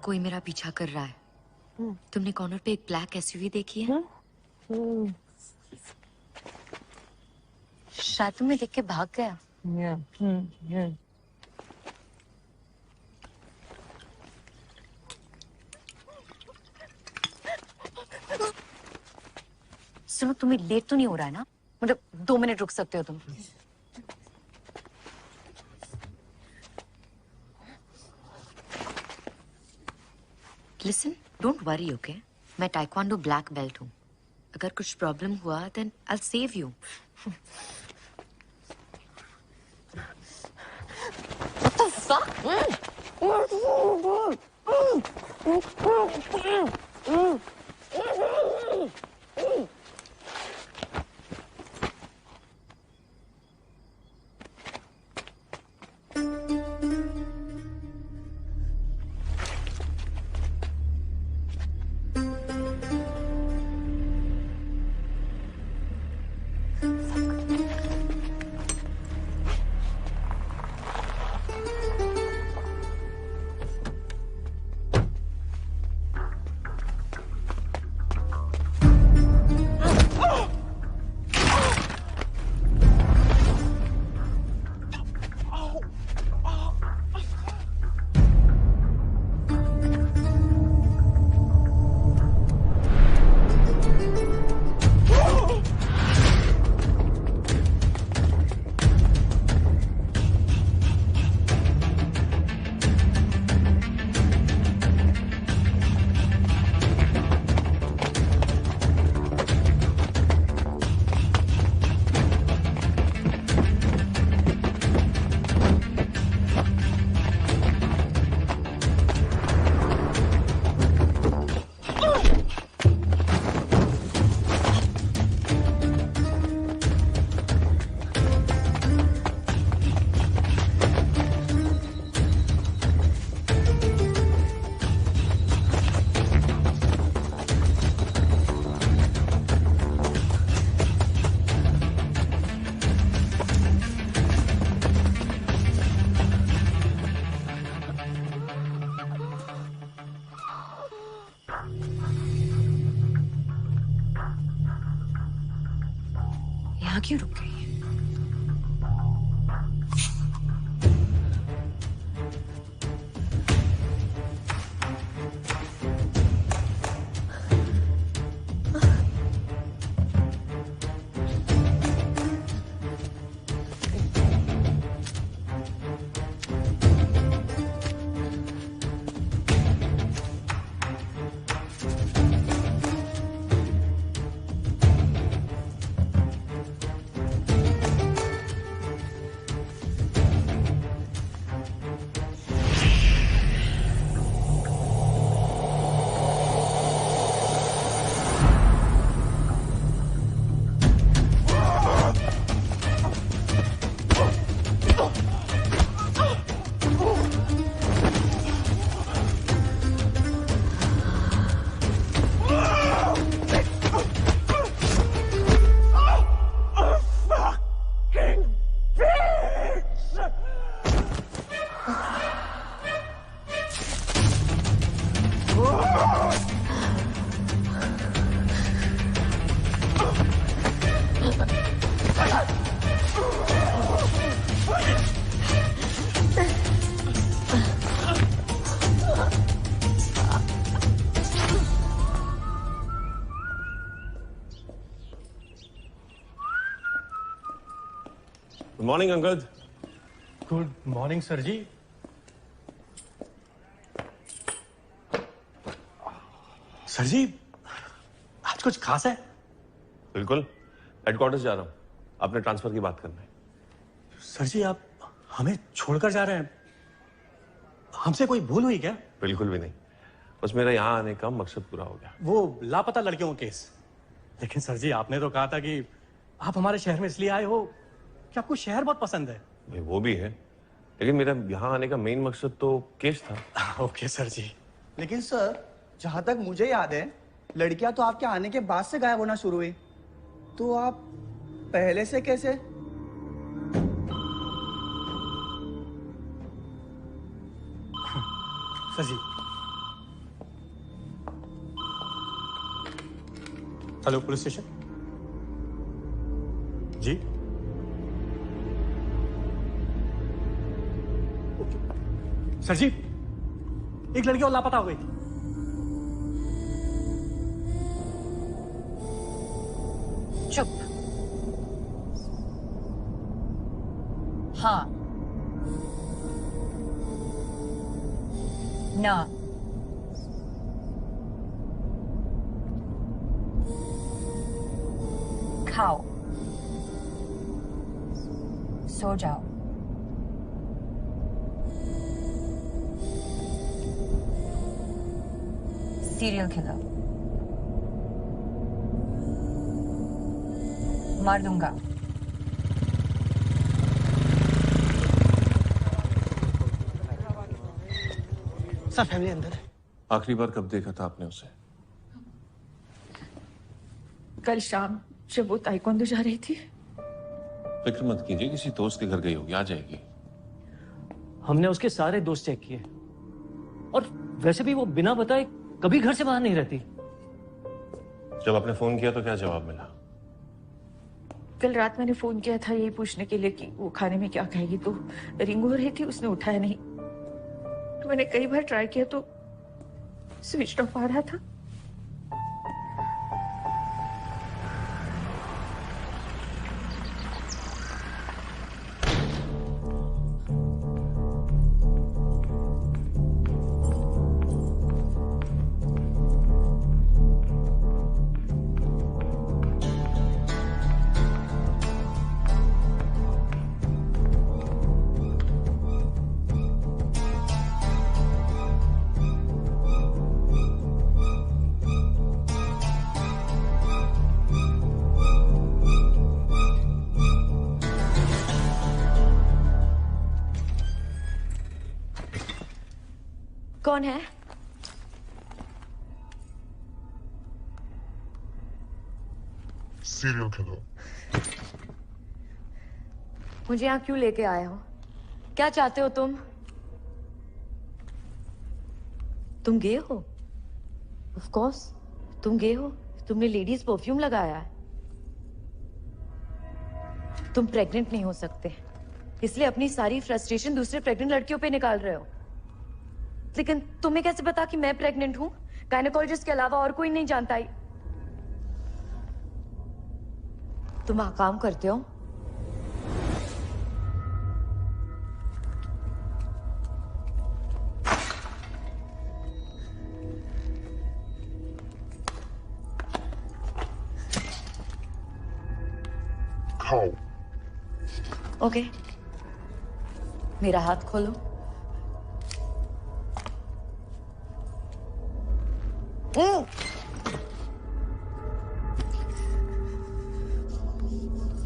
[SPEAKER 1] कोई मेरा पीछा कर रहा है। तुमने कॉर्नर पे एक ब्लैक एसयूवी देखी है? शायद तुम्हें देख के भाग गया। सुनो, तुम्हें लेट तो नहीं हो रहा है ना? मतलब 2 मिनट रुक सकते हो तुम? Listen, don't worry, okay? मैं टाइक्वांडो ब्लैक बेल्ट हूँ। अगर कुछ प्रॉब्लम हुआ then I will save you. What the fuck? यहाँ क्यों रुक गई?
[SPEAKER 5] Good morning uncle.
[SPEAKER 7] Good morning sir जी। सर जी, आज कुछ खास है?
[SPEAKER 5] बिल्कुल, हेडक्वार्टर्स जा रहा हूँ, आपने ट्रांसफर की बात करना है।
[SPEAKER 7] सर जी, आप हमें छोड़कर जा रहे हैं? हमसे कोई भूल हुई क्या?
[SPEAKER 5] बिल्कुल भी नहीं, बस मेरा यहाँ आने का मकसद पूरा हो गया।
[SPEAKER 7] वो लापता लड़कियों का केस। लेकिन सर जी, आपने तो कहा था कि आप हमारे शहर में इसलिए आए हो कि आपको शहर बहुत पसंद है।
[SPEAKER 5] भाई वो भी है, लेकिन मेरा यहाँ आने का मेन मकसद तो केस था।
[SPEAKER 7] ओके सर जी।
[SPEAKER 19] लेकिन सर, जहां तक मुझे याद है, लड़कियां तो आपके आने के बाद से गायब होना शुरू हुई, तो आप पहले से कैसे?
[SPEAKER 7] सर जी, हेलो पुलिस स्टेशन। जी सर जी, एक लड़की और लापता हो गई।
[SPEAKER 2] चुप। हाँ ना। खाओ, सो जाओ। सीरियल किलर, मार दूंगा।
[SPEAKER 15] सब फैमिली अंदर है।
[SPEAKER 5] आखिरी बार कब देखा था आपने उसे?
[SPEAKER 20] कल शाम जब वो ताइक्वांडो जा रही थी।
[SPEAKER 5] फिक्र मत कीजिए, किसी दोस्त के घर गई होगी, आ जाएगी।
[SPEAKER 21] हमने उसके सारे दोस्त चेक किए और वैसे भी वो बिना बताए कभी घर से बाहर नहीं रहती।
[SPEAKER 5] जब आपने फोन किया तो क्या जवाब मिला?
[SPEAKER 20] कल रात मैंने फोन किया था यही पूछने के लिए कि वो खाने में क्या खाएगी, तो रिंग हो रही थी, उसने उठाया नहीं। तो मैंने कई बार ट्राई किया तो स्विच ऑफ आ रहा था।
[SPEAKER 1] कौन है?
[SPEAKER 22] Serial killer.
[SPEAKER 1] मुझे यहाँ क्यों लेके आए हो? क्या चाहते हो तुम? तुम गए हो? ऑफ कोर्स तुम गए हो। तुमने लेडीज परफ्यूम लगाया है। तुम प्रेग्नेंट नहीं हो सकते, इसलिए अपनी सारी फ्रस्ट्रेशन दूसरे प्रेग्नेंट लड़कियों पे निकाल रहे हो। लेकिन तुम्हें कैसे पता कि मैं प्रेग्नेंट हूं? गायनेकोलॉजिस्ट के अलावा और कोई नहीं जानता। तुम वहां काम करते हो?
[SPEAKER 22] खाओ।
[SPEAKER 1] ओके, मेरा हाथ खोलो।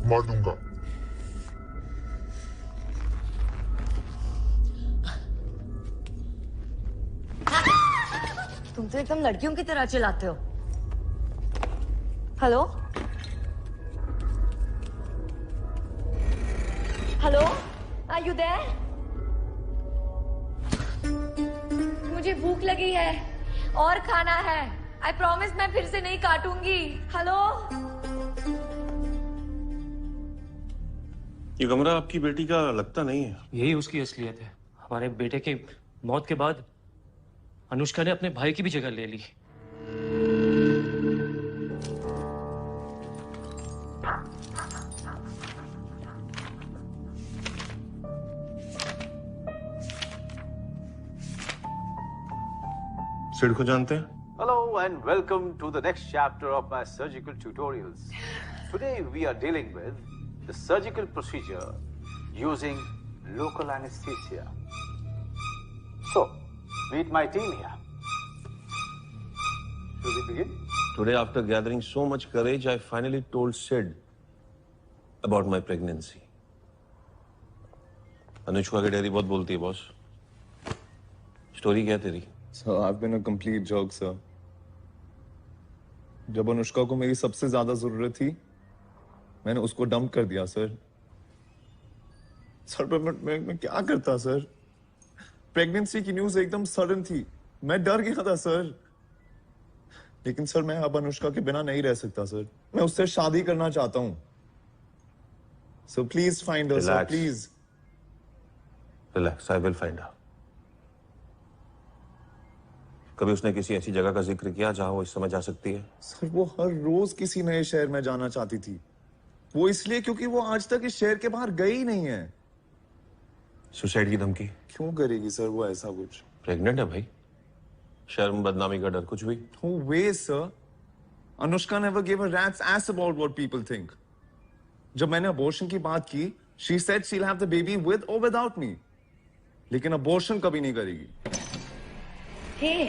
[SPEAKER 22] मार दूंगा।
[SPEAKER 1] तुम तो एकदम लड़कियों की तरह चिल्लाते हो। Hello hello, are you there? मुझे भूख लगी है और खाना है। आई प्रॉमिस मैं फिर से नहीं काटूंगी। हेलो।
[SPEAKER 5] ये कमरा आपकी बेटी का लगता नहीं है।
[SPEAKER 21] यही उसकी असलियत है। हमारे बेटे के मौत के बाद अनुष्का ने अपने भाई की भी जगह ले ली।
[SPEAKER 5] सिड को जानते हैं?
[SPEAKER 23] Hello and welcome to the next chapter of my surgical tutorials. Today we are dealing with the surgical procedure using local anesthesia. So, meet my team here. Shall we begin?
[SPEAKER 5] Today, after gathering so much courage, I finally told Sid about my pregnancy. Anushka की डेयरी बहुत बोलती है बॉस। स्टोरी क्या तेरी?
[SPEAKER 24] Sir, I've been a complete joke, sir. जब अनुष्का को मेरी सबसे ज्यादा जरूरत थी, मैंने उसको डंप कर दिया सर। सर मैं क्या करता सर? प्रेगनेंसी की न्यूज एकदम सडन थी, मैं डर गया था सर। लेकिन सर मैं अब अनुष्का के बिना नहीं रह सकता सर। मैं उससे शादी करना चाहता हूँ। So please find her sir, please.
[SPEAKER 5] Relax, I will find her. कभी उसने किसी ऐसी जगह का जिक्र किया जहां वो इस समय जा सकती है?
[SPEAKER 24] सर वो हर रोज किसी नए शहर में जाना चाहती थी। वो इसलिए क्योंकि वो आज तक इस शहर के बाहर गई ही नहीं है।
[SPEAKER 5] सुसाइड की धमकी
[SPEAKER 24] क्यों करेगी सर वो ऐसा कुछ?
[SPEAKER 5] प्रेग्नेंट है भाई, शर्म बदनामी का डर कुछ भी?
[SPEAKER 24] No way, sir. Anushka never gave a rat's ass about what people think. जब मैंने abortion की बात की, she said she'll have the baby with or without me. लेकिन abortion कभी नहीं करेगी।
[SPEAKER 1] Hey,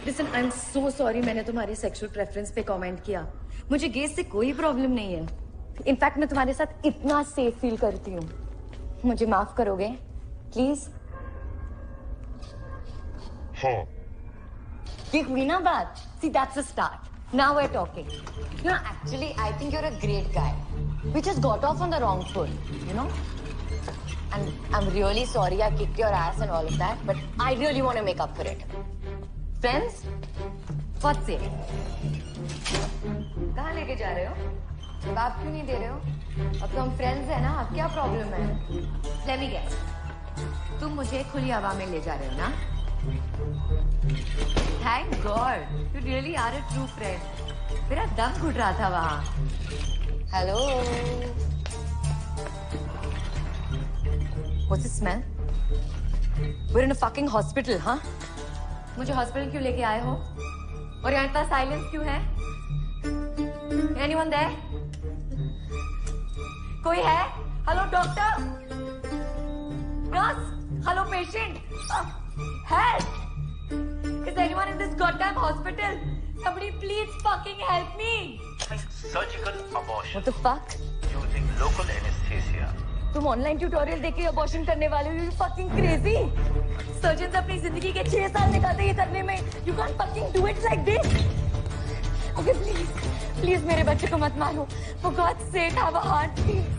[SPEAKER 1] listen, I'm so sorry मैंने तुम्हारी sexual preference पे comment किया। मुझे गेस से कोई problem नहीं है। In fact, मैं तुम्हारे साथ इतना safe feel करती हूँ। मुझे माफ करोगे, please?
[SPEAKER 24] हाँ।
[SPEAKER 1] Give me na baat. See, that's a start. Now we're talking. You know, actually, I think you're a great guy. We just got off on the wrong foot, you know? And I'm really sorry I kicked your ass and all of that, but I really want to make up for it. Friends? What's it? कहाँ लेके जा रहे हो? जवाब क्यों नहीं दे रहे हो? अब तो हम friends हैं ना, अब क्या problem है? Let me guess. तुम मुझे खुली हवा में ले जा रहे हो ना? Thank God, you really are a true friend. मेरा दम घुट रहा था वहाँ. Hello. What's the smell? We're in a fucking hospital, huh? मुझे hospital क्यों लेके आए हो? और यहाँ इतना silence क्यों है? Anyone there? कोई है? Hello doctor? Nurse? Hello patient? Help! Is anyone in this goddamn hospital? Somebody please fucking help me!
[SPEAKER 3] Surgical abortion.
[SPEAKER 1] What the fuck?
[SPEAKER 3] Using local anesthesia.
[SPEAKER 1] तुम ऑनलाइन ट्यूटोरियल देख के अबॉर्शन करने वाले हो? You fucking crazy? सर्जन अपनी जिंदगी के 6 साल निकालते ये करने में. You can't fucking do it like this. Okay, please मेरे बच्चे को मत मारो. For God's sake, have a heart, please.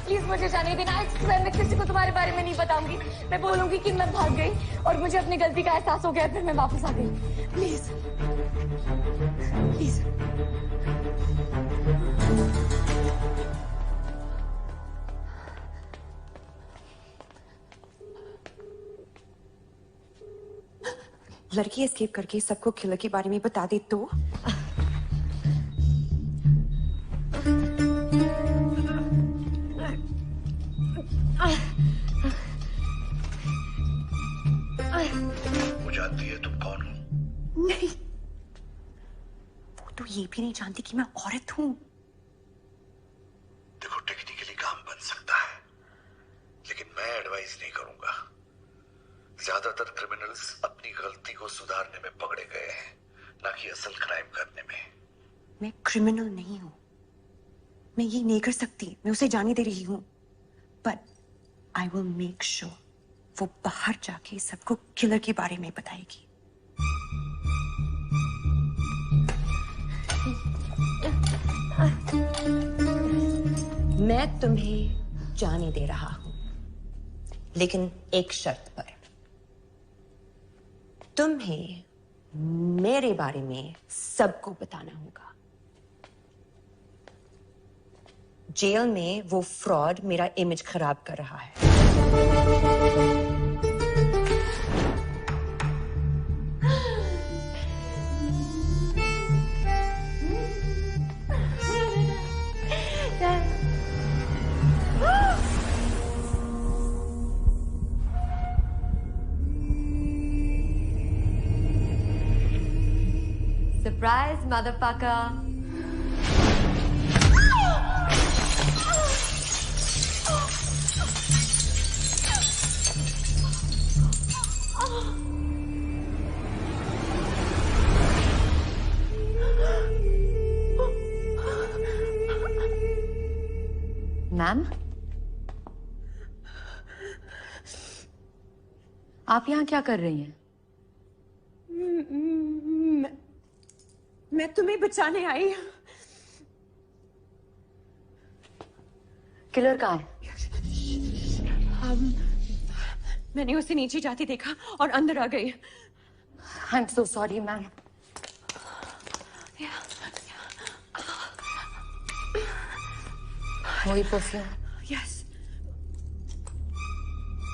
[SPEAKER 1] Please मुझे जाने देना. मैं किसी को तुम्हारे बारे में नहीं बताऊंगी. मैं बोलूंगी कि मैं भाग गई और मुझे अपनी गलती का एहसास हो गया, फिर मैं वापस आ गई. Please please.
[SPEAKER 2] लड़की एस्केप करके सबको किलर के बारे में बता दी तो?
[SPEAKER 6] वो जानती है तुम कौन हो?
[SPEAKER 2] नहीं, वो तो ये भी नहीं जानती कि मैं औरत हूँ.
[SPEAKER 6] देखो, टेक्निकली काम बन सकता है, लेकिन मैं एडवाइस नहीं करूंगा. ज्यादातर क्रिमिनल्स अपनी गलती को सुधारने में पकड़े गए हैं, ना कि असल क्राइम करने में.
[SPEAKER 2] मैं क्रिमिनल नहीं हूँ. मैं ये नहीं कर सकती. मैं उसे जाने दे रही हूँ. But I will make sure वो बाहर जाके सबको किलर के बारे में बताएगी. मैं तुम्हें जाने दे रहा हूं, लेकिन एक शर्त पर. तुम्हें मेरे बारे में सबको बताना होगा. जेल में वो फ्रॉड मेरा इमेज खराब कर रहा है.
[SPEAKER 1] Surprise, motherfucker. मैम, आप यहाँ क्या कर रही हैं?
[SPEAKER 2] मैं तुम्हें बचाने आई.
[SPEAKER 1] किलर कहाँ है?
[SPEAKER 2] मैंने उसे नीचे जाती देखा और अंदर आ गई.
[SPEAKER 1] I'm so sorry, ma'am.
[SPEAKER 17] वही परफ्यूम।
[SPEAKER 9] यस,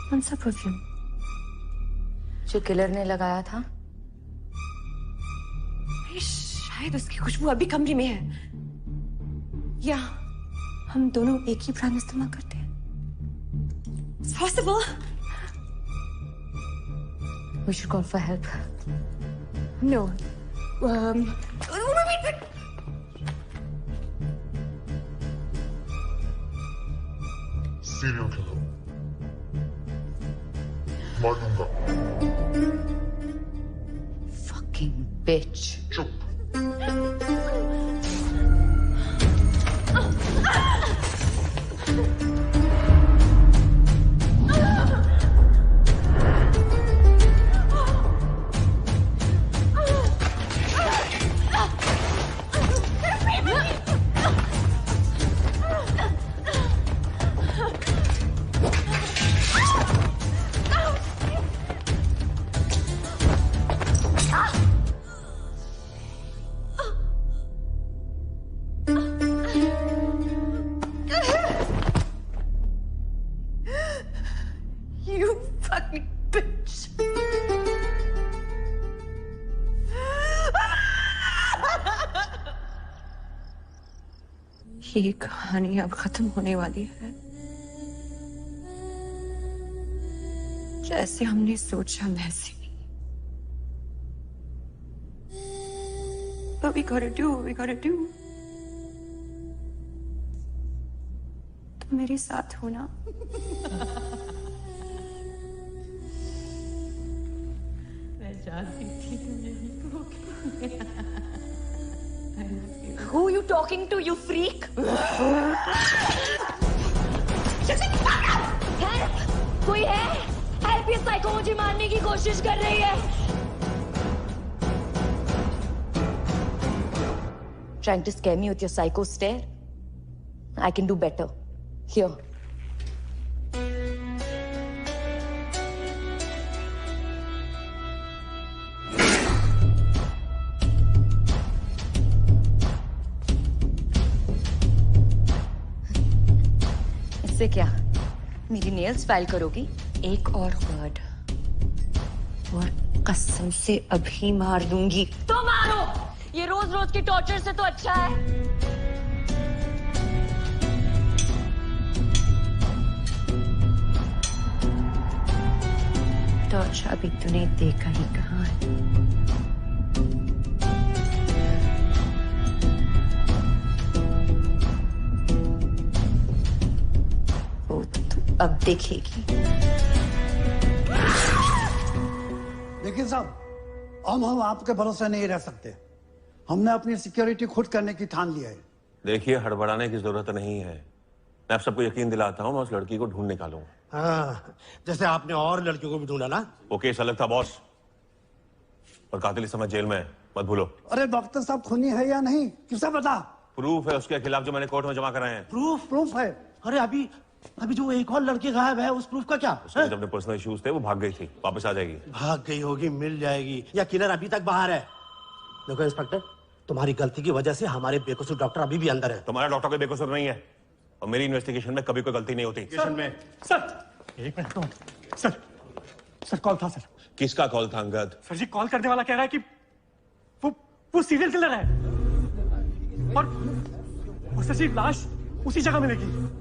[SPEAKER 9] कौन सा परफ्यूम?
[SPEAKER 17] जो किलर ने लगाया था।
[SPEAKER 9] शायद उसकी खुशबू अभी कमरे में है, या हम दोनों एक ही ब्रांड इस्तेमाल करते हैं। It's possible.
[SPEAKER 17] We should call for help.
[SPEAKER 9] No. Wait.
[SPEAKER 10] Serial killer. मारूंगा।
[SPEAKER 17] Fucking bitch.
[SPEAKER 10] चुप।
[SPEAKER 9] You fucking bitch. ये कहानी अब खत्म होने वाली है, जैसे हमने सोचा वैसे नहीं। But we gotta do what we gotta do. तुम मेरे साथ हो ना? मैं जानती थी तुम यही कहोगे।
[SPEAKER 1] Who you talking to, you freak? Help! कोई है? Help! ये साइको मुझे मारने की कोशिश कर रही है।
[SPEAKER 17] Trying to scare me with your psycho stare? I can do better. Here. इससे क्या? मेरी नेल्स फाइल करोगी? एक और वर्ड और कसम से अभी मार दूंगी।
[SPEAKER 1] तो मारो, ये रोज रोज की टॉर्चर से तो अच्छा है।
[SPEAKER 17] टॉर्चर अभी तूने देखा ही कहाँ है? वो तू अब देखेगी।
[SPEAKER 15] देखिए साहब, हम आपके भरोसे नहीं रह सकते। हमने अपनी सिक्योरिटी खुद करने की ठान लिया है।
[SPEAKER 5] देखिए, हड़बड़ाने की जरूरत नहीं है। मैं आप सबको यकीन दिलाता हूँ, मैं उस लड़की को ढूंढ निकालूंगा।
[SPEAKER 15] हाँ, जैसे आपने और लड़कियों को भी ढूंढा ना।
[SPEAKER 5] वो केस अलग था बॉस, और कातिल इस समय जेल में है, मत भूलो।
[SPEAKER 15] अरे डॉक्टर साहब, खूनी है या नहीं किसे पता?
[SPEAKER 5] प्रूफ है उसके खिलाफ जो मैंने कोर्ट में जमा कराए हैं।
[SPEAKER 15] प्रूफ है। अरे अभी जो एक और लड़की गायब है, उस प्रूफ का क्या?
[SPEAKER 5] उसके जो अपने पर्सनल इश्यूज थे वो भाग गई थी, वापस आ जाएगी।
[SPEAKER 15] भाग गई होगी, मिल जाएगी, या किलर अभी तक बाहर है। देखो इंस्पेक्टर, तुम्हारी गलती की वजह से हमारे बेकसूर डॉक्टर अभी भी अंदर है।
[SPEAKER 5] तुम्हारा डॉक्टर कोई बेकसूर नहीं है, और मेरी इन्वेस्टिगेशन में कभी कोई गलती नहीं होती।
[SPEAKER 7] सर एक मिनट तो सर कॉल था सर।
[SPEAKER 5] किसका कॉल था अंगद?
[SPEAKER 7] सर जी, कॉल करने वाला कह रहा है कि वो सीरियल किलर है, और सर जी लाश उसी जगह मिलेगी।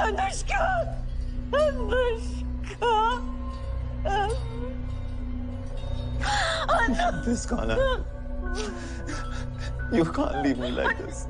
[SPEAKER 2] Anushka,
[SPEAKER 24] This Connor. You can't leave me like this.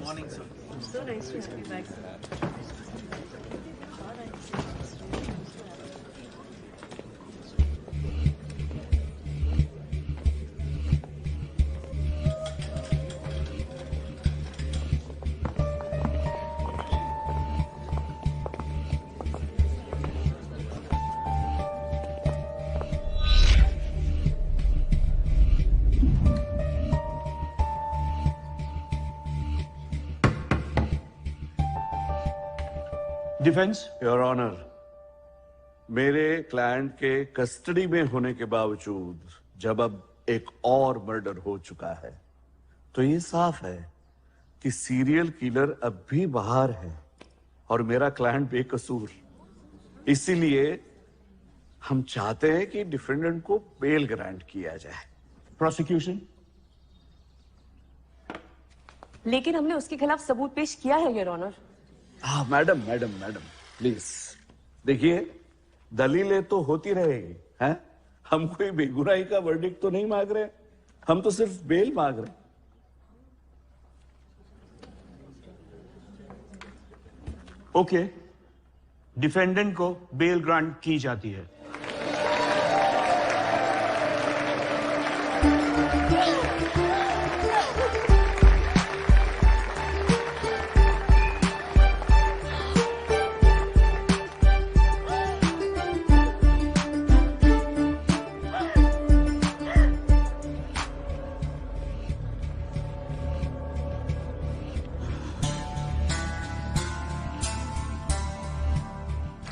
[SPEAKER 18] Morning, sir. So nice to see you back.
[SPEAKER 6] Defence your honour, मेरे क्लाइंट के कस्टडी में होने के बावजूद जब अब एक और मर्डर हो चुका है तो ये साफ है कि सीरियल किलर अब भी बाहर है और मेरा क्लाइंट बेकसूर। इसीलिए हम चाहते हैं कि डिफेंडेंट को बेल ग्रांट किया जाए। प्रोसिक्यूशन?
[SPEAKER 2] लेकिन हमने उसके खिलाफ सबूत पेश किया है योर ऑनर।
[SPEAKER 6] हाँ मैडम प्लीज देखिए, दलीलें तो होती रहेगी हैं। हम कोई बेगुनाही का वर्डिक्ट तो नहीं मांग रहे, हम तो सिर्फ बेल मांग रहे।
[SPEAKER 11] ओके, डिफेंडेंट को बेल ग्रांट की जाती है।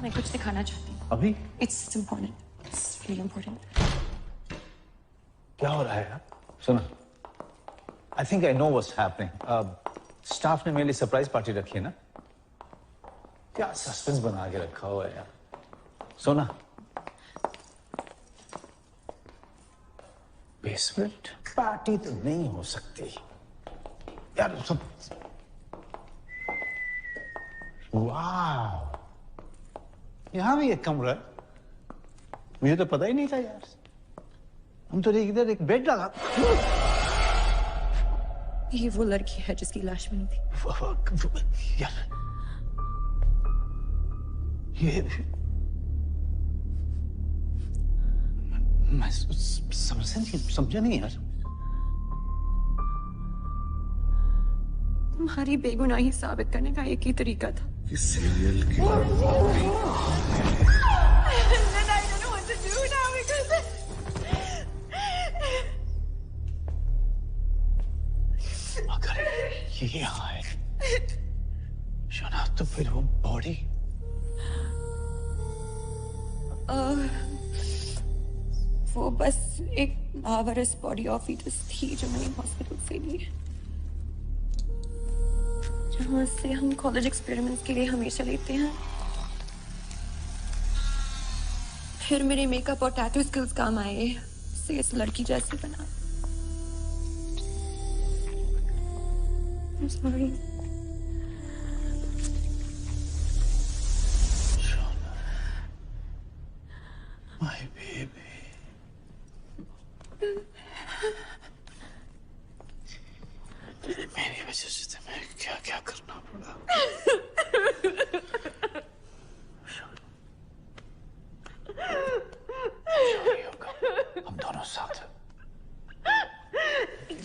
[SPEAKER 9] मैं कुछ दिखाना चाहती हूँ।
[SPEAKER 3] अभी?
[SPEAKER 9] It's important. It's really important.
[SPEAKER 3] क्या हो रहा है यार? सुनो, I think I know what's happening. Staff ने मेरे लिए सरप्राइज पार्टी रखी है ना? क्या सस्पेंस बना के रखा हुआ है यार? सोना, बेसमेंट पार्टी तो नहीं हो सकती यार। सब वाह, यहां भी एक कमरा है। मुझे तो पता ही नहीं था यार। हम तो इधर एक बेड लगा।
[SPEAKER 9] ये वो लड़की है जिसकी लाश मिली थी।
[SPEAKER 3] यार ये मैं समझा नहीं यार।
[SPEAKER 9] तुम्हारी बेगुनाही साबित करने का एक ही तरीका था।
[SPEAKER 6] सीरियल
[SPEAKER 3] अगर ये यहाँ है शनाख्त, तो फिर वो बॉडी
[SPEAKER 9] वो बस एक लावारिस बॉडी ऑफ फीटस थी जो मैंने हॉस्पिटल से ली, जहाँ से हम कॉलेज एक्सपेरिमेंट्स के लिए हमेशा लेते हैं। फिर मेरे मेकअप और टैटू स्किल्स काम आए, इससे इस लड़की जैसी बना। I'm sorry.
[SPEAKER 3] My baby. मेरी वजह से तुम्हें क्या क्या करना पड़ा। हम दोनों साथ।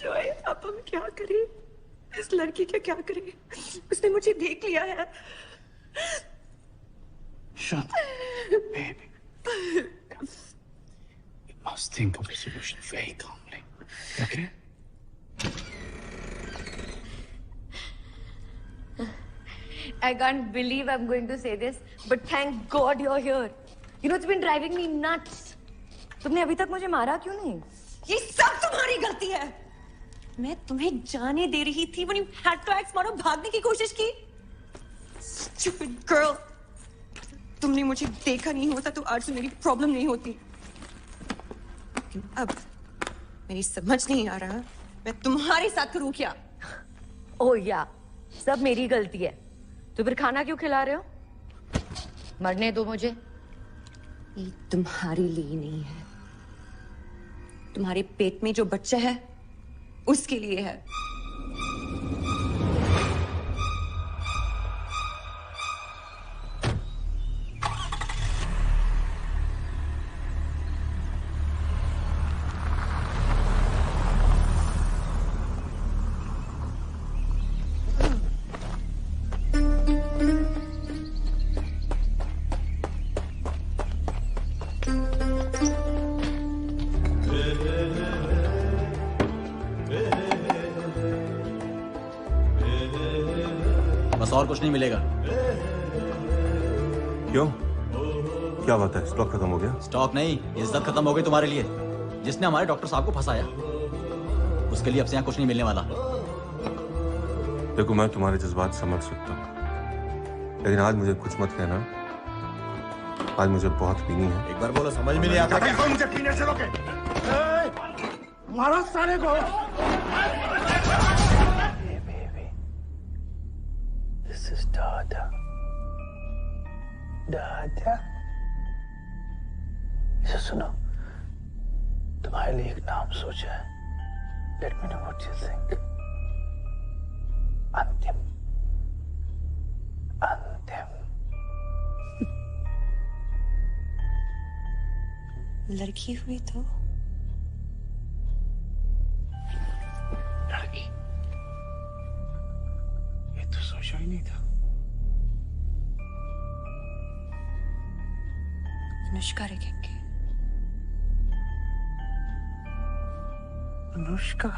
[SPEAKER 9] जॉय, अब हम क्या करें? इस लड़की का क्या करें? उसने मुझे देख लिया है।
[SPEAKER 3] Shut up, baby. must think of a solution very calmly. Okay?
[SPEAKER 1] I can't believe I'm going to say this, but thank God you're here. You know, it's been driving me nuts. तुमने अभी तक मुझे मारा क्यों नहीं?
[SPEAKER 2] ये सब तुम्हारी गलती है। मैं तुम्हें जाने दे रही थी when you had to act मारो भागने की कोशिश की। Stupid girl. तुमने मुझे देखा नहीं होता तो आज से मेरी प्रॉब्लम नहीं होती। लेकिन अब मेरी समझ नहीं आ रहा मैं तुम्हारे साथ करूं क्या?
[SPEAKER 1] ओह या, सब मेरी गलती है। तो फिर खाना क्यों खिला रहे हो?
[SPEAKER 17] मरने दो मुझे।
[SPEAKER 2] ये तुम्हारे लिए नहीं है, तुम्हारे पेट में जो बच्चा है उसके लिए है।
[SPEAKER 12] बस और कुछ नहीं मिलेगा।
[SPEAKER 5] क्यों? क्या बात है? स्टॉक खत्म हो गया?
[SPEAKER 12] स्टॉक नहीं, इज्जत खत्म हो गई तुम्हारे लिए। जिसने हमारे डॉक्टर साहब को फंसाया उसके लिए अब से यहाँ कुछ नहीं मिलने वाला।
[SPEAKER 5] देखो, मैं तुम्हारे जज्बात समझ सकता हूँ, लेकिन आज मुझे कुछ मत कहना। आज मुझे बहुत पीनी है।
[SPEAKER 12] एक बार बोलो, समझ में नहीं आता क्या?
[SPEAKER 15] मुझे पीने से रोके। मारो सारे को।
[SPEAKER 3] This is Dada. Dada. इसे सुनो, तुम्हारे लिए एक नाम सोचा है। Let me know what you think. अंतिम। अंतिम।
[SPEAKER 2] लड़की हुई तो
[SPEAKER 3] लड़की? ये तो सोचा ही नहीं था।
[SPEAKER 2] अनुष्का रखेंगे।
[SPEAKER 3] Anushka?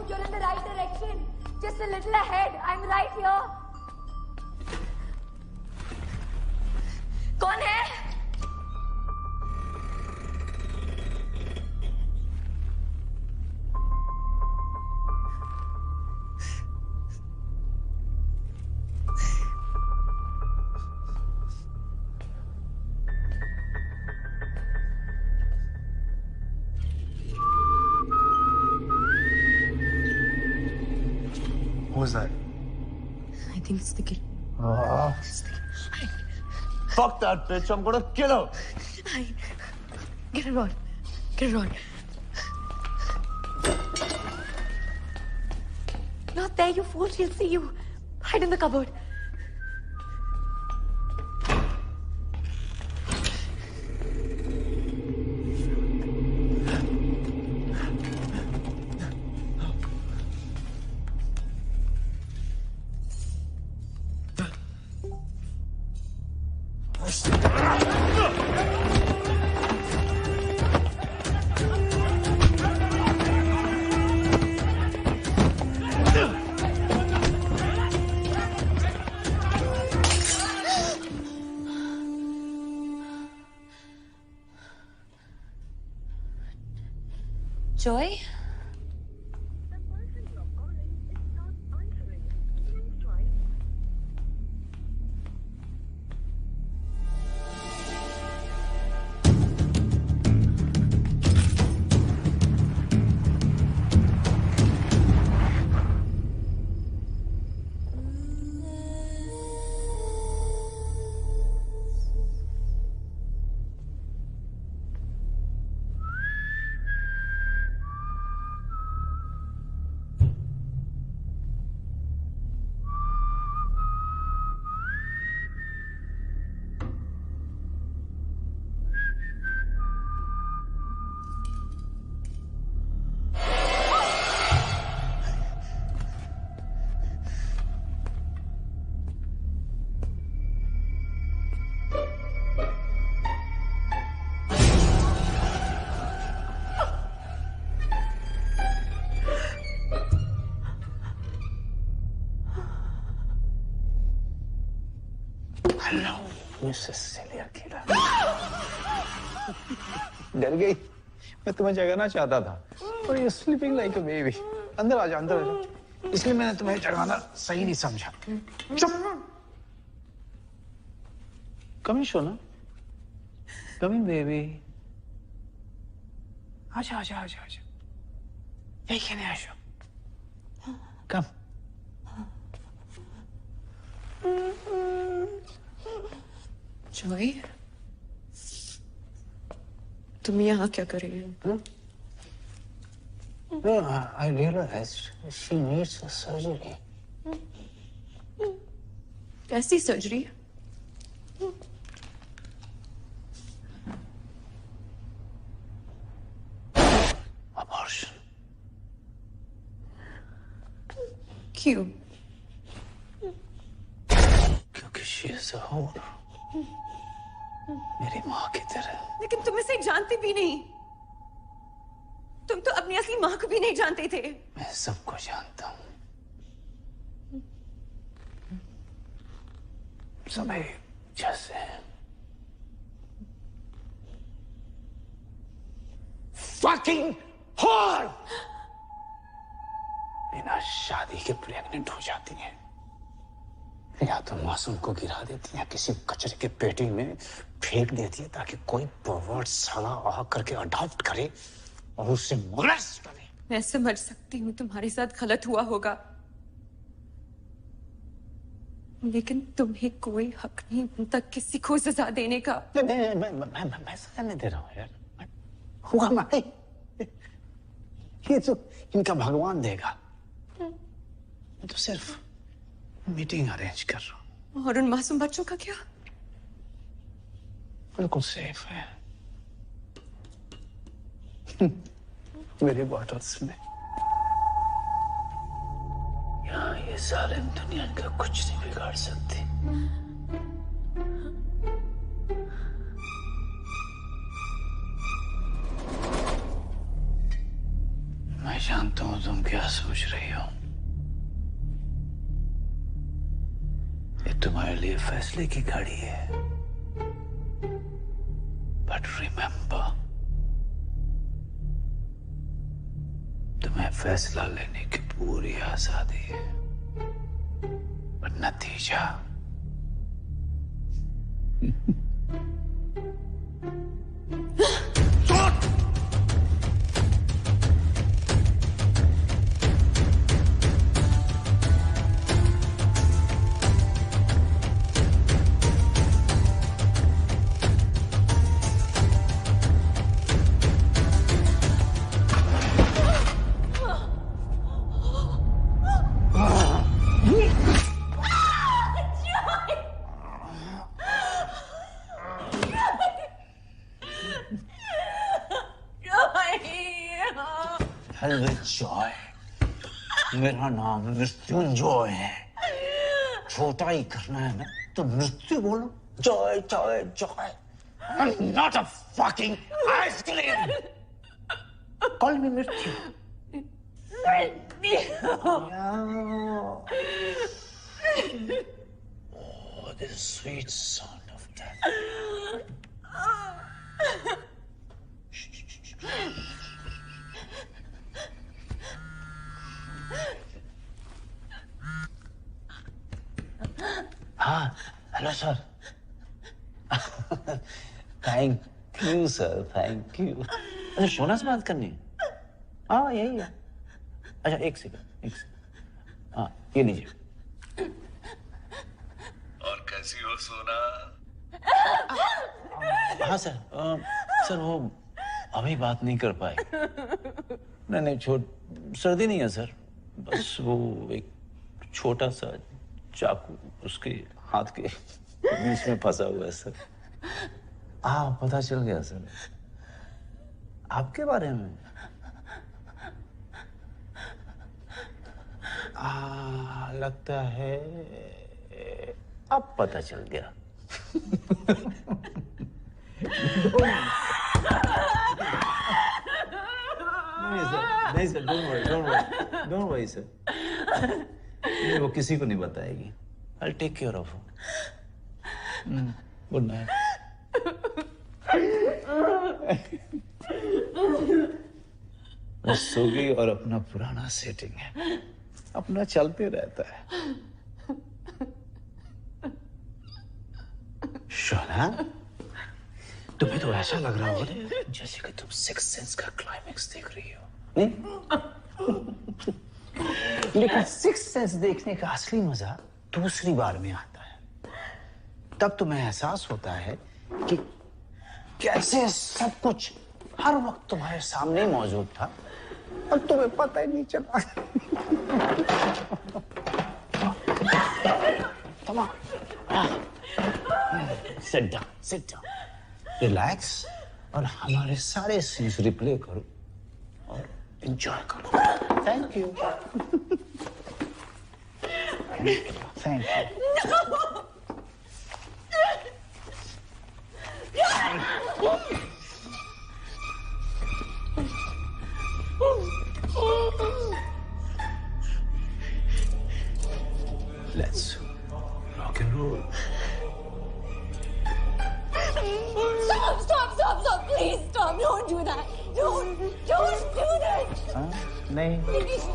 [SPEAKER 1] You're in the right direction. Just a little ahead. I'm right here. कौन है?
[SPEAKER 19] Who was that?
[SPEAKER 2] I think it's the kid.
[SPEAKER 19] Fuck that bitch! I'm gonna kill her.
[SPEAKER 1] Get it on. Get it on. Not there, you fool. She'll see you. Hide in the cupboard.
[SPEAKER 2] Joy?
[SPEAKER 3] Hello Mrs cilia killer. डर गई? मैं तुम्हें जगाना चाहता था और you sleeping like a baby. अंदर आ जा, अंदर आ जा। इसलिए मैंने तुम्हें जगाना सही नहीं समझा। चुप। कम इन सोना, कम इन बेबी। आजा आजा आजा आजा, यही आ जाओ। कम।
[SPEAKER 9] जॉय, तुम यहाँ क्या कर रही हो?
[SPEAKER 3] No, I realized she needs a surgery.
[SPEAKER 9] कैसी सर्जरी?
[SPEAKER 3] Abortion.
[SPEAKER 9] क्यों?
[SPEAKER 3] क्योंकि she is a whore. मेरी माँ की तरह।
[SPEAKER 9] लेकिन तुम इसे जानती भी नहीं। तुम तो अपनी असली माँ को भी नहीं जानते थे।
[SPEAKER 3] मैं सबको जानता हूँ। सभी जैसे हैं। Fucking whore! बिना शादी के प्रेग्नेंट हो जाती हैं, या तो मासूम को गिरा देती है किसी कचरे के पेटी में फेंक देती है ताकि कोई परवर्ट साला आ करके अडॉप्ट करे और उससे मोलेस्ट करे।
[SPEAKER 9] मैं समझ सकती हूँ तुम्हारे साथ गलत हुआ होगा, लेकिन तुम्हें कोई हक नहीं बनता किसी को सजा देने का।
[SPEAKER 3] मैं सजा नहीं दे रहा हूँ यार। हुआ मैं, ये तो इनका भगवान देगा। मैं तो सिर्फ मीटिंग अरेंज कर रहा हूँ।
[SPEAKER 9] और उन मासूम बच्चों का क्या?
[SPEAKER 3] बिल्कुल सेफ है मेरे बॉटल्स में। यहाँ ये जालिम दुनिया का कुछ नहीं बिगाड़ सकती। मैं जानता हूँ तुम क्या सोच रही हो। ये तुम्हारे लिए फैसले की घड़ी है। बट रिमेंबर, तुम्हें फैसला लेने की पूरी आजादी है, पर नतीजा जॉय। मेरा नाम मृत्युंजय है। छोटा ही करना है ना तो मृत्यु बोलो। Joy Joy Joy. I'm not a fucking ice cream. Call me मृत्यु। Oh, the sweet sound of death. हाँ, hello sir. Thank you sir, thank you. अच्छा, सोना से बात करनी है? हाँ, यही है। अच्छा, एक सेकंड। हाँ, ये लीजिए।
[SPEAKER 6] और कैसी हो सोना?
[SPEAKER 3] हाँ सर, सर वो अभी बात नहीं कर पाए। नहीं, सर्दी नहीं है सर। बस वो एक छोटा सा चाकू उसके हाथ के बीच में फंसा हुआ है सर। हाँ, पता चल गया सर आपके बारे में। लगता है अब पता चल गया। नहीं सर, डोंट वरी सर। वो किसी को नहीं बताएगी। I'll take care of her. Good night. वो सो गई और अपना पुराना सेटिंग है, अपना चलते रहता है। शोना, तुम्हें तो ऐसा लग रहा होगा जैसे कि तुम सिक्स्थ सेंस का क्लाइमेक्स देख रही हो, नहीं? लेकिन सिक्स्थ सेंस देखने का असली मजा दूसरी बार में आता है। तब तुम्हें एहसास होता है कि कैसे सब कुछ हर वक्त तुम्हारे सामने मौजूद था और तुम्हें पता ही नहीं चला। Come on. Sit down, sit down. Relax और हमारे सारे सीन्स रिप्ले करो और एंजॉय करो। Thank you. Thank you. Let's rock and roll.
[SPEAKER 1] Stop, please stop, don't do that. Don't do that.
[SPEAKER 3] नहीं।
[SPEAKER 1] Please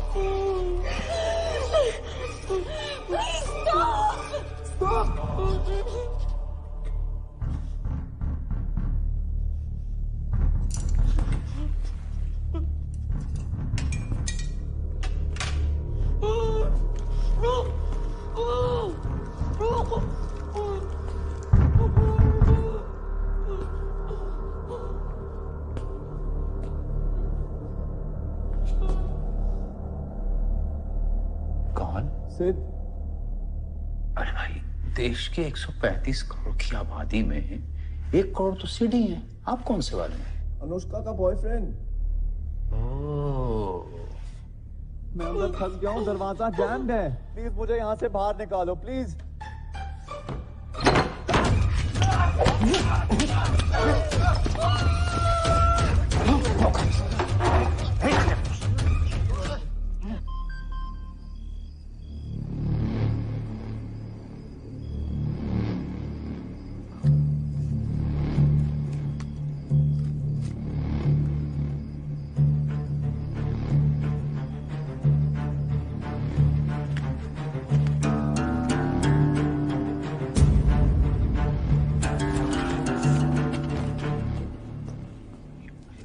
[SPEAKER 1] stop.
[SPEAKER 3] सिद्ध, अरे भाई, देश के 135 करोड़ की आबादी में 1 करोड़ तो सिड ही है। आप कौन से वाले हैं?
[SPEAKER 18] अनुष्का का बॉयफ्रेंड। मैं अंदर फंस गया हूँ, दरवाजा जैम्ड है। प्लीज मुझे यहाँ से बाहर निकालो, प्लीज।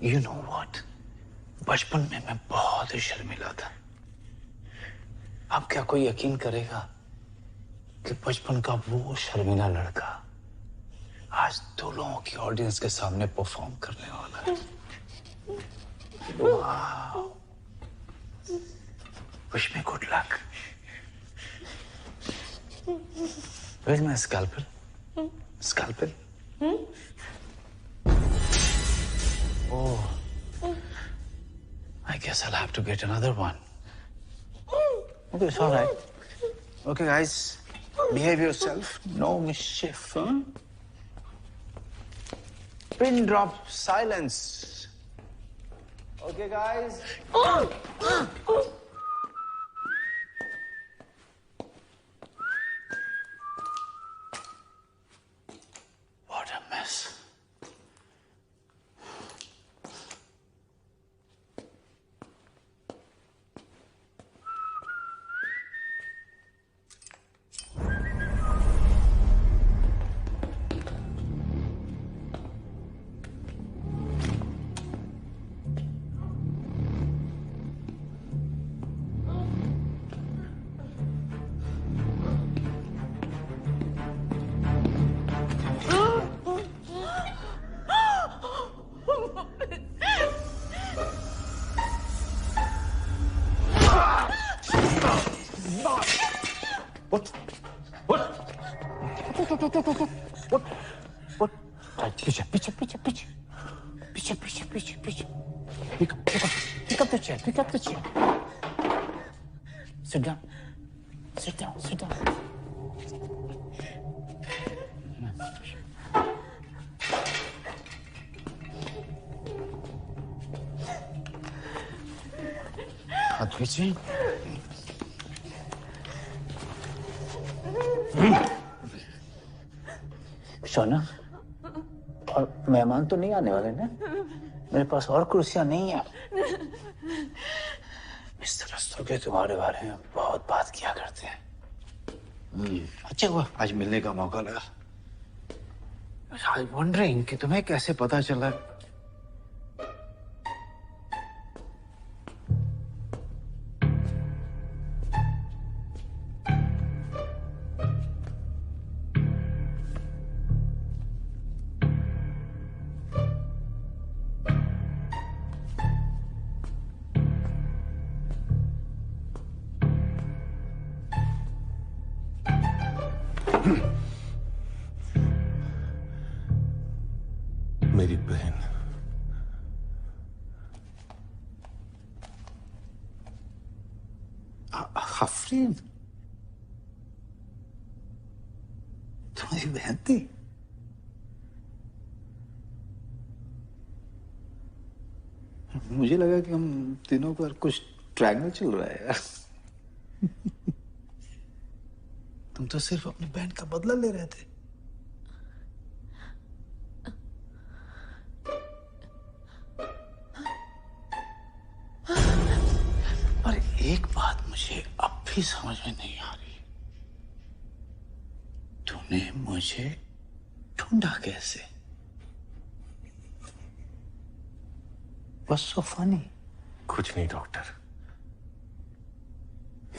[SPEAKER 3] You know what? बचपन में मैं बहुत ही शर्मिला था। अब क्या कोई यकीन करेगा कि बचपन का वो शर्मिला लड़का आज 2 लोगों की ऑडियंस के सामने परफॉर्म करने वाला है। वाह! Wish me good luck. Where's my scalpel? Scalpel? Oh, I guess I'll have to get another one. Okay, it's all right. Okay, guys, behave yourself. No mischief, huh? Pin drop silence.
[SPEAKER 18] Okay, guys.
[SPEAKER 3] What a mess. What? Picture. Pick up the chair. Sit down. हाथ पीछे। शोना, और मेहमान तो नहीं आने वाले ना? मेरे पास और कुर्सियां नहीं है। मिस्टर रस्तोगी तुम्हारे बारे में बहुत बात किया करते हैं। अच्छा हुआ आज मिलने का मौका लगा। आई वंडरिंग कि तुम्हें कैसे पता चला।
[SPEAKER 5] मेरी बहन।
[SPEAKER 3] आफरीन तुम्हारी बहन थी? मुझे लगा कि हम तीनों पर कुछ ट्रायंगल चल रहा है यार। तुम तो सिर्फ अपनी बहन का बदला ले रहे थे। पर एक बात मुझे अब भी समझ में नहीं आ रही, तूने मुझे ढूंढा कैसे? What's so funny?
[SPEAKER 5] कुछ नहीं डॉक्टर,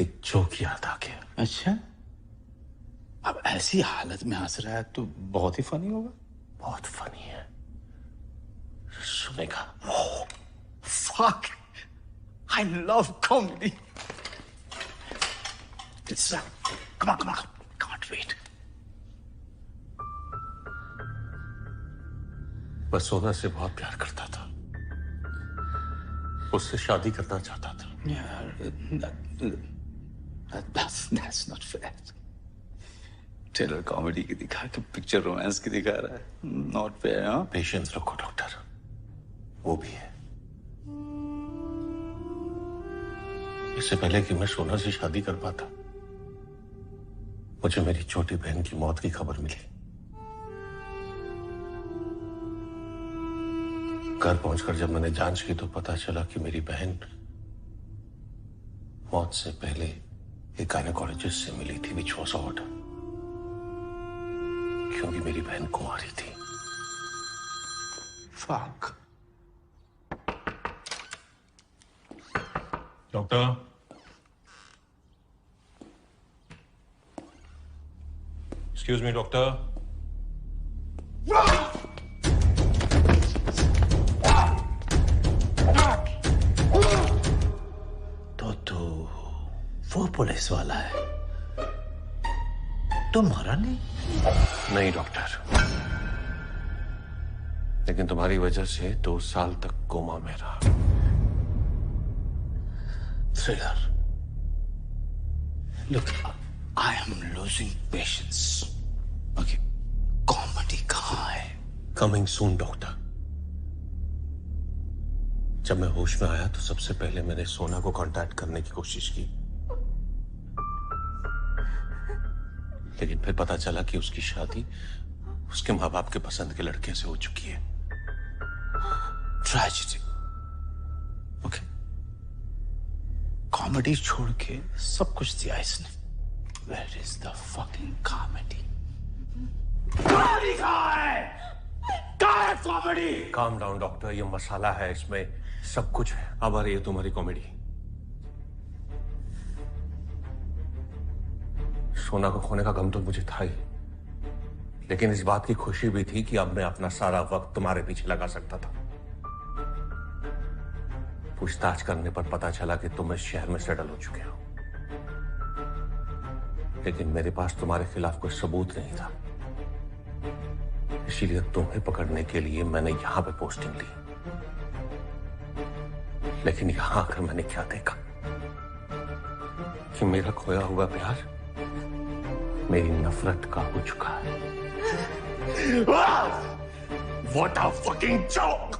[SPEAKER 5] एक जोक याद आ गया।
[SPEAKER 3] अच्छा, अब ऐसी हालत में हंस रहा है तो बहुत ही फनी होगा।
[SPEAKER 5] बहुत फनी है, सुनेगा।
[SPEAKER 3] Oh, fuck! I love comedy. Come on. Can't wait.
[SPEAKER 5] बस सोना से बहुत प्यार करता था, उससे शादी करना चाहता था।
[SPEAKER 3] That's not fair. Trailer comedy की दिखा के पिक्चर रोमांस की दिखा रहा है। Not fair. हाँ,
[SPEAKER 5] पेशेंस रखो डॉक्टर, वो भी है। इससे पहले कि मैं सोना से शादी कर पाता, मुझे मेरी छोटी बहन की मौत की खबर मिली। घर पहुंचकर जब मैंने जांच की तो पता चला कि मेरी बहन मौत से पहले एक गायनेकोलॉजिस्ट से मिली थी, विच वॉज ऑड, क्योंकि मेरी बहन कुंवारी थी।
[SPEAKER 3] Fuck.
[SPEAKER 5] Doctor, excuse me doctor.
[SPEAKER 3] तो वो पुलिस वाला है, तो मारा नहीं?
[SPEAKER 5] नहीं डॉक्टर, लेकिन तुम्हारी वजह से 2 साल तक कोमा में रहा।
[SPEAKER 3] Thriller. Look, I am losing patience. Okay, comedy कहाँ है?
[SPEAKER 5] Coming soon doctor. जब मैं होश में आया तो सबसे पहले मैंने सोना को कांटेक्ट करने की कोशिश की, लेकिन फिर पता चला कि उसकी शादी उसके माँ बाप के पसंद के लड़के से हो चुकी है।
[SPEAKER 3] ट्रेजेडी। ओके, कॉमेडी छोड़ के सब कुछ दिया इसने। Where is the fucking comedy? Comedy कहाँ है? कहाँ है कॉमेडी?
[SPEAKER 5] काम डाउन डॉक्टर, ये मसाला है, इसमें सब कुछ है। अब आ रही है तुम्हारी कॉमेडी। सोना को खोने का गम तो मुझे था ही, लेकिन इस बात की खुशी भी थी कि अब मैं अपना सारा वक्त तुम्हारे पीछे लगा सकता था। पूछताछ करने पर पता चला कि तुम इस शहर में सेटल हो चुके हो, लेकिन मेरे पास तुम्हारे खिलाफ कोई सबूत नहीं था। इसीलिए तुम्हें पकड़ने के लिए मैंने यहां पे पोस्टिंग ली। लेकिन यहां आकर मैंने क्या देखा कि मेरा खोया हुआ प्यार मेरी नफरत का हो चुका है।
[SPEAKER 3] What a fucking joke!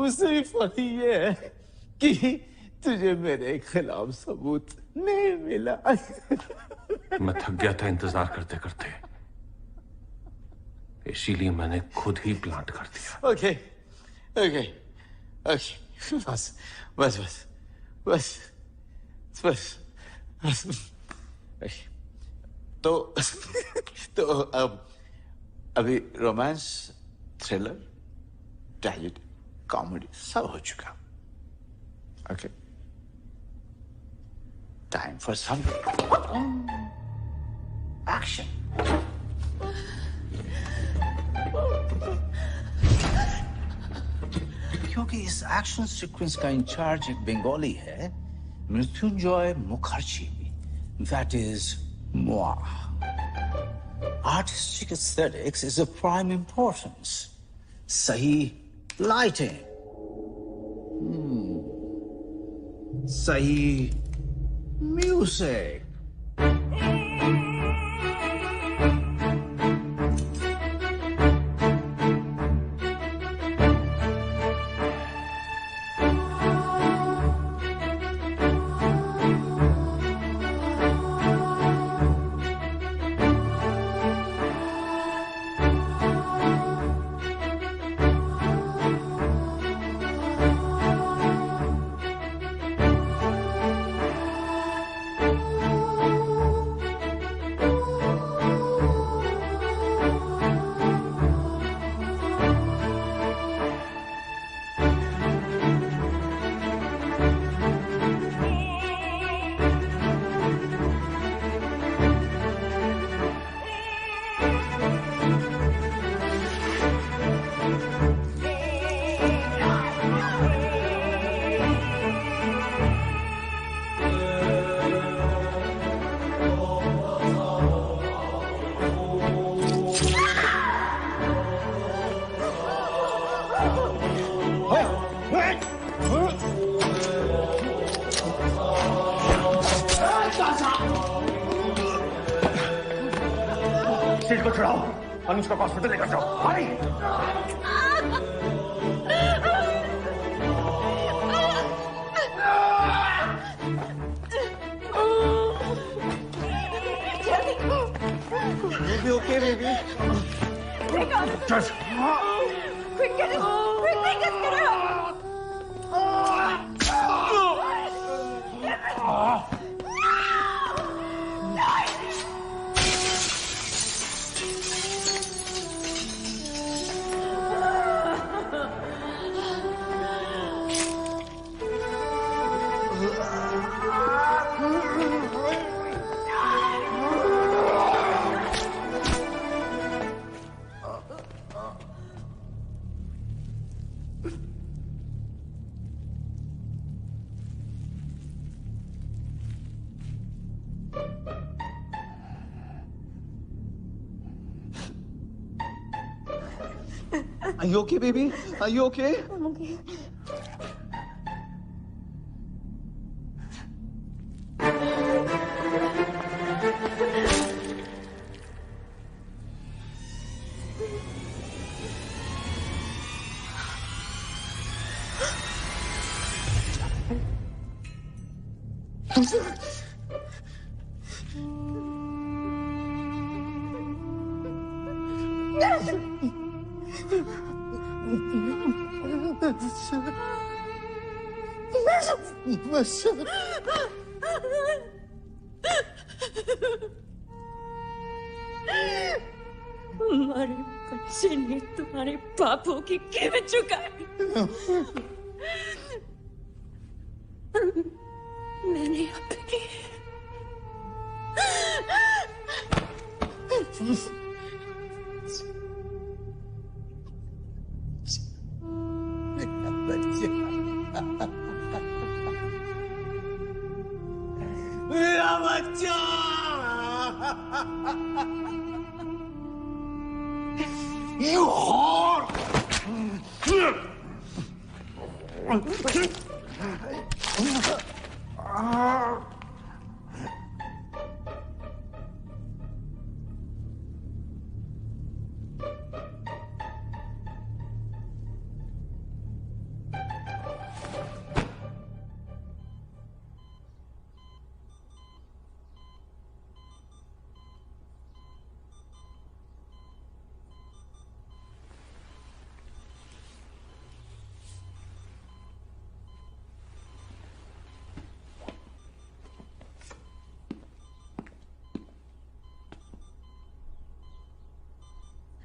[SPEAKER 4] उससे भी फनी ये है कि तुझे मेरे खिलाफ सबूत नहीं मिला।
[SPEAKER 5] मैं थक गया था इंतजार करते करते, इसीलिए मैंने खुद ही प्लांट कर दिया।
[SPEAKER 4] ओके ओके ओके, बस बस बस बस बस तो अब अभी रोमांस, थ्रिलर, ट्रेजेडी, कॉमेडी सब हो चुका। Okay, time for some action. क्योंकि इस एक्शन सीक्वेंस का इंचार्ज एक बंगाली है, Mrityunjay Mukherjee, that is moi. Artistic aesthetics is of prime importance. सही lighting, सही music.
[SPEAKER 13] सीट को चढ़ाओ, अनुष्का को हॉस्पिटल लेकर जाओ। भाई
[SPEAKER 4] Baby, okay, baby.
[SPEAKER 13] Just.
[SPEAKER 2] Quick, get it! Quick, take us, get her out!
[SPEAKER 4] Are you okay, baby? Are you okay?
[SPEAKER 1] I'm okay.
[SPEAKER 2] हमारे बच्चे ने तुम्हारे पापों की कीमत चुकाई। मैंने अपनी
[SPEAKER 13] You whore!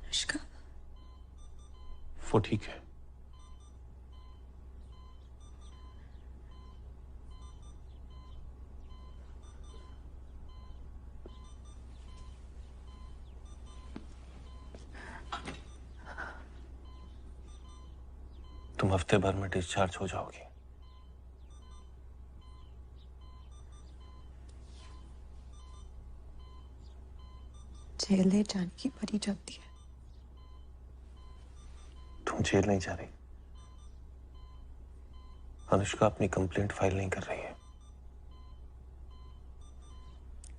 [SPEAKER 9] अनुष्का,
[SPEAKER 5] वो ठीक है। तुम हफ्ते भर में डिस्चार्ज हो जाओगी।
[SPEAKER 9] जेल ले जाने की बड़ी जल्दी है।
[SPEAKER 5] तुम जेल नहीं जा रही। अनुष्का अपनी कंप्लेंट फाइल नहीं कर रही है।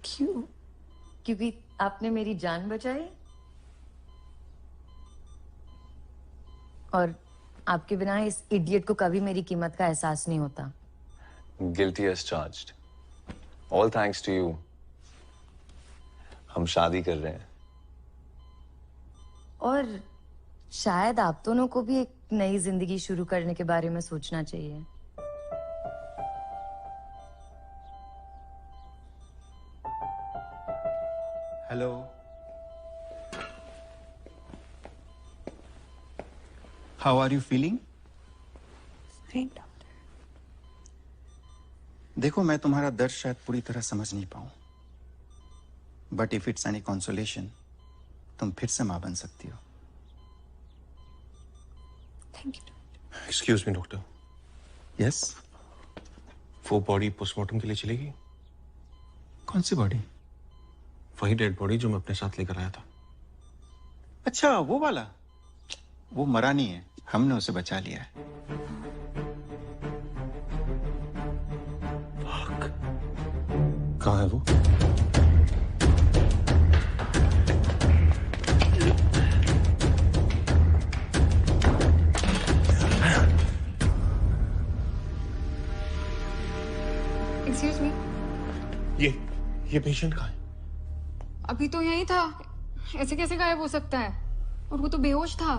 [SPEAKER 17] क्यों? क्योंकि आपने मेरी जान बचाई और आपके बिना इस इडियट को कभी मेरी कीमत का एहसास नहीं होता।
[SPEAKER 24] Guilty as charged. All thanks to you. हम शादी कर रहे हैं।
[SPEAKER 17] और शायद आप दोनों को भी एक नई जिंदगी शुरू करने के बारे में सोचना चाहिए।
[SPEAKER 19] Hello. How are you feeling? देखो, मैं तुम्हारा दर्द शायद पूरी तरह समझ नहीं पाऊं, but if it's any consolation, तुम फिर से मां बन सकती हो।
[SPEAKER 5] Excuse me doctor.
[SPEAKER 19] यस?
[SPEAKER 5] वो बॉडी पोस्टमार्टम के लिए चलेगी?
[SPEAKER 19] कौन सी बॉडी?
[SPEAKER 5] वही डेड बॉडी जो मैं अपने साथ लेकर आया था।
[SPEAKER 19] अच्छा, वो वाला। वो मरा नहीं है, हमने उसे बचा लिया है।
[SPEAKER 5] कहाँ है वो?
[SPEAKER 9] एक्सक्यूज मी,
[SPEAKER 5] ये पेशेंट कहाँ है?
[SPEAKER 9] अभी तो यही था। ऐसे कैसे गायब हो सकता है? और वो तो बेहोश था।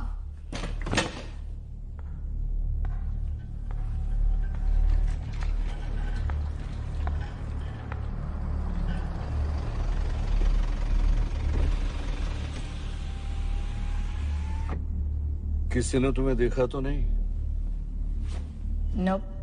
[SPEAKER 6] किसी ने तुम्हें देखा तो नहीं?
[SPEAKER 17] नोप।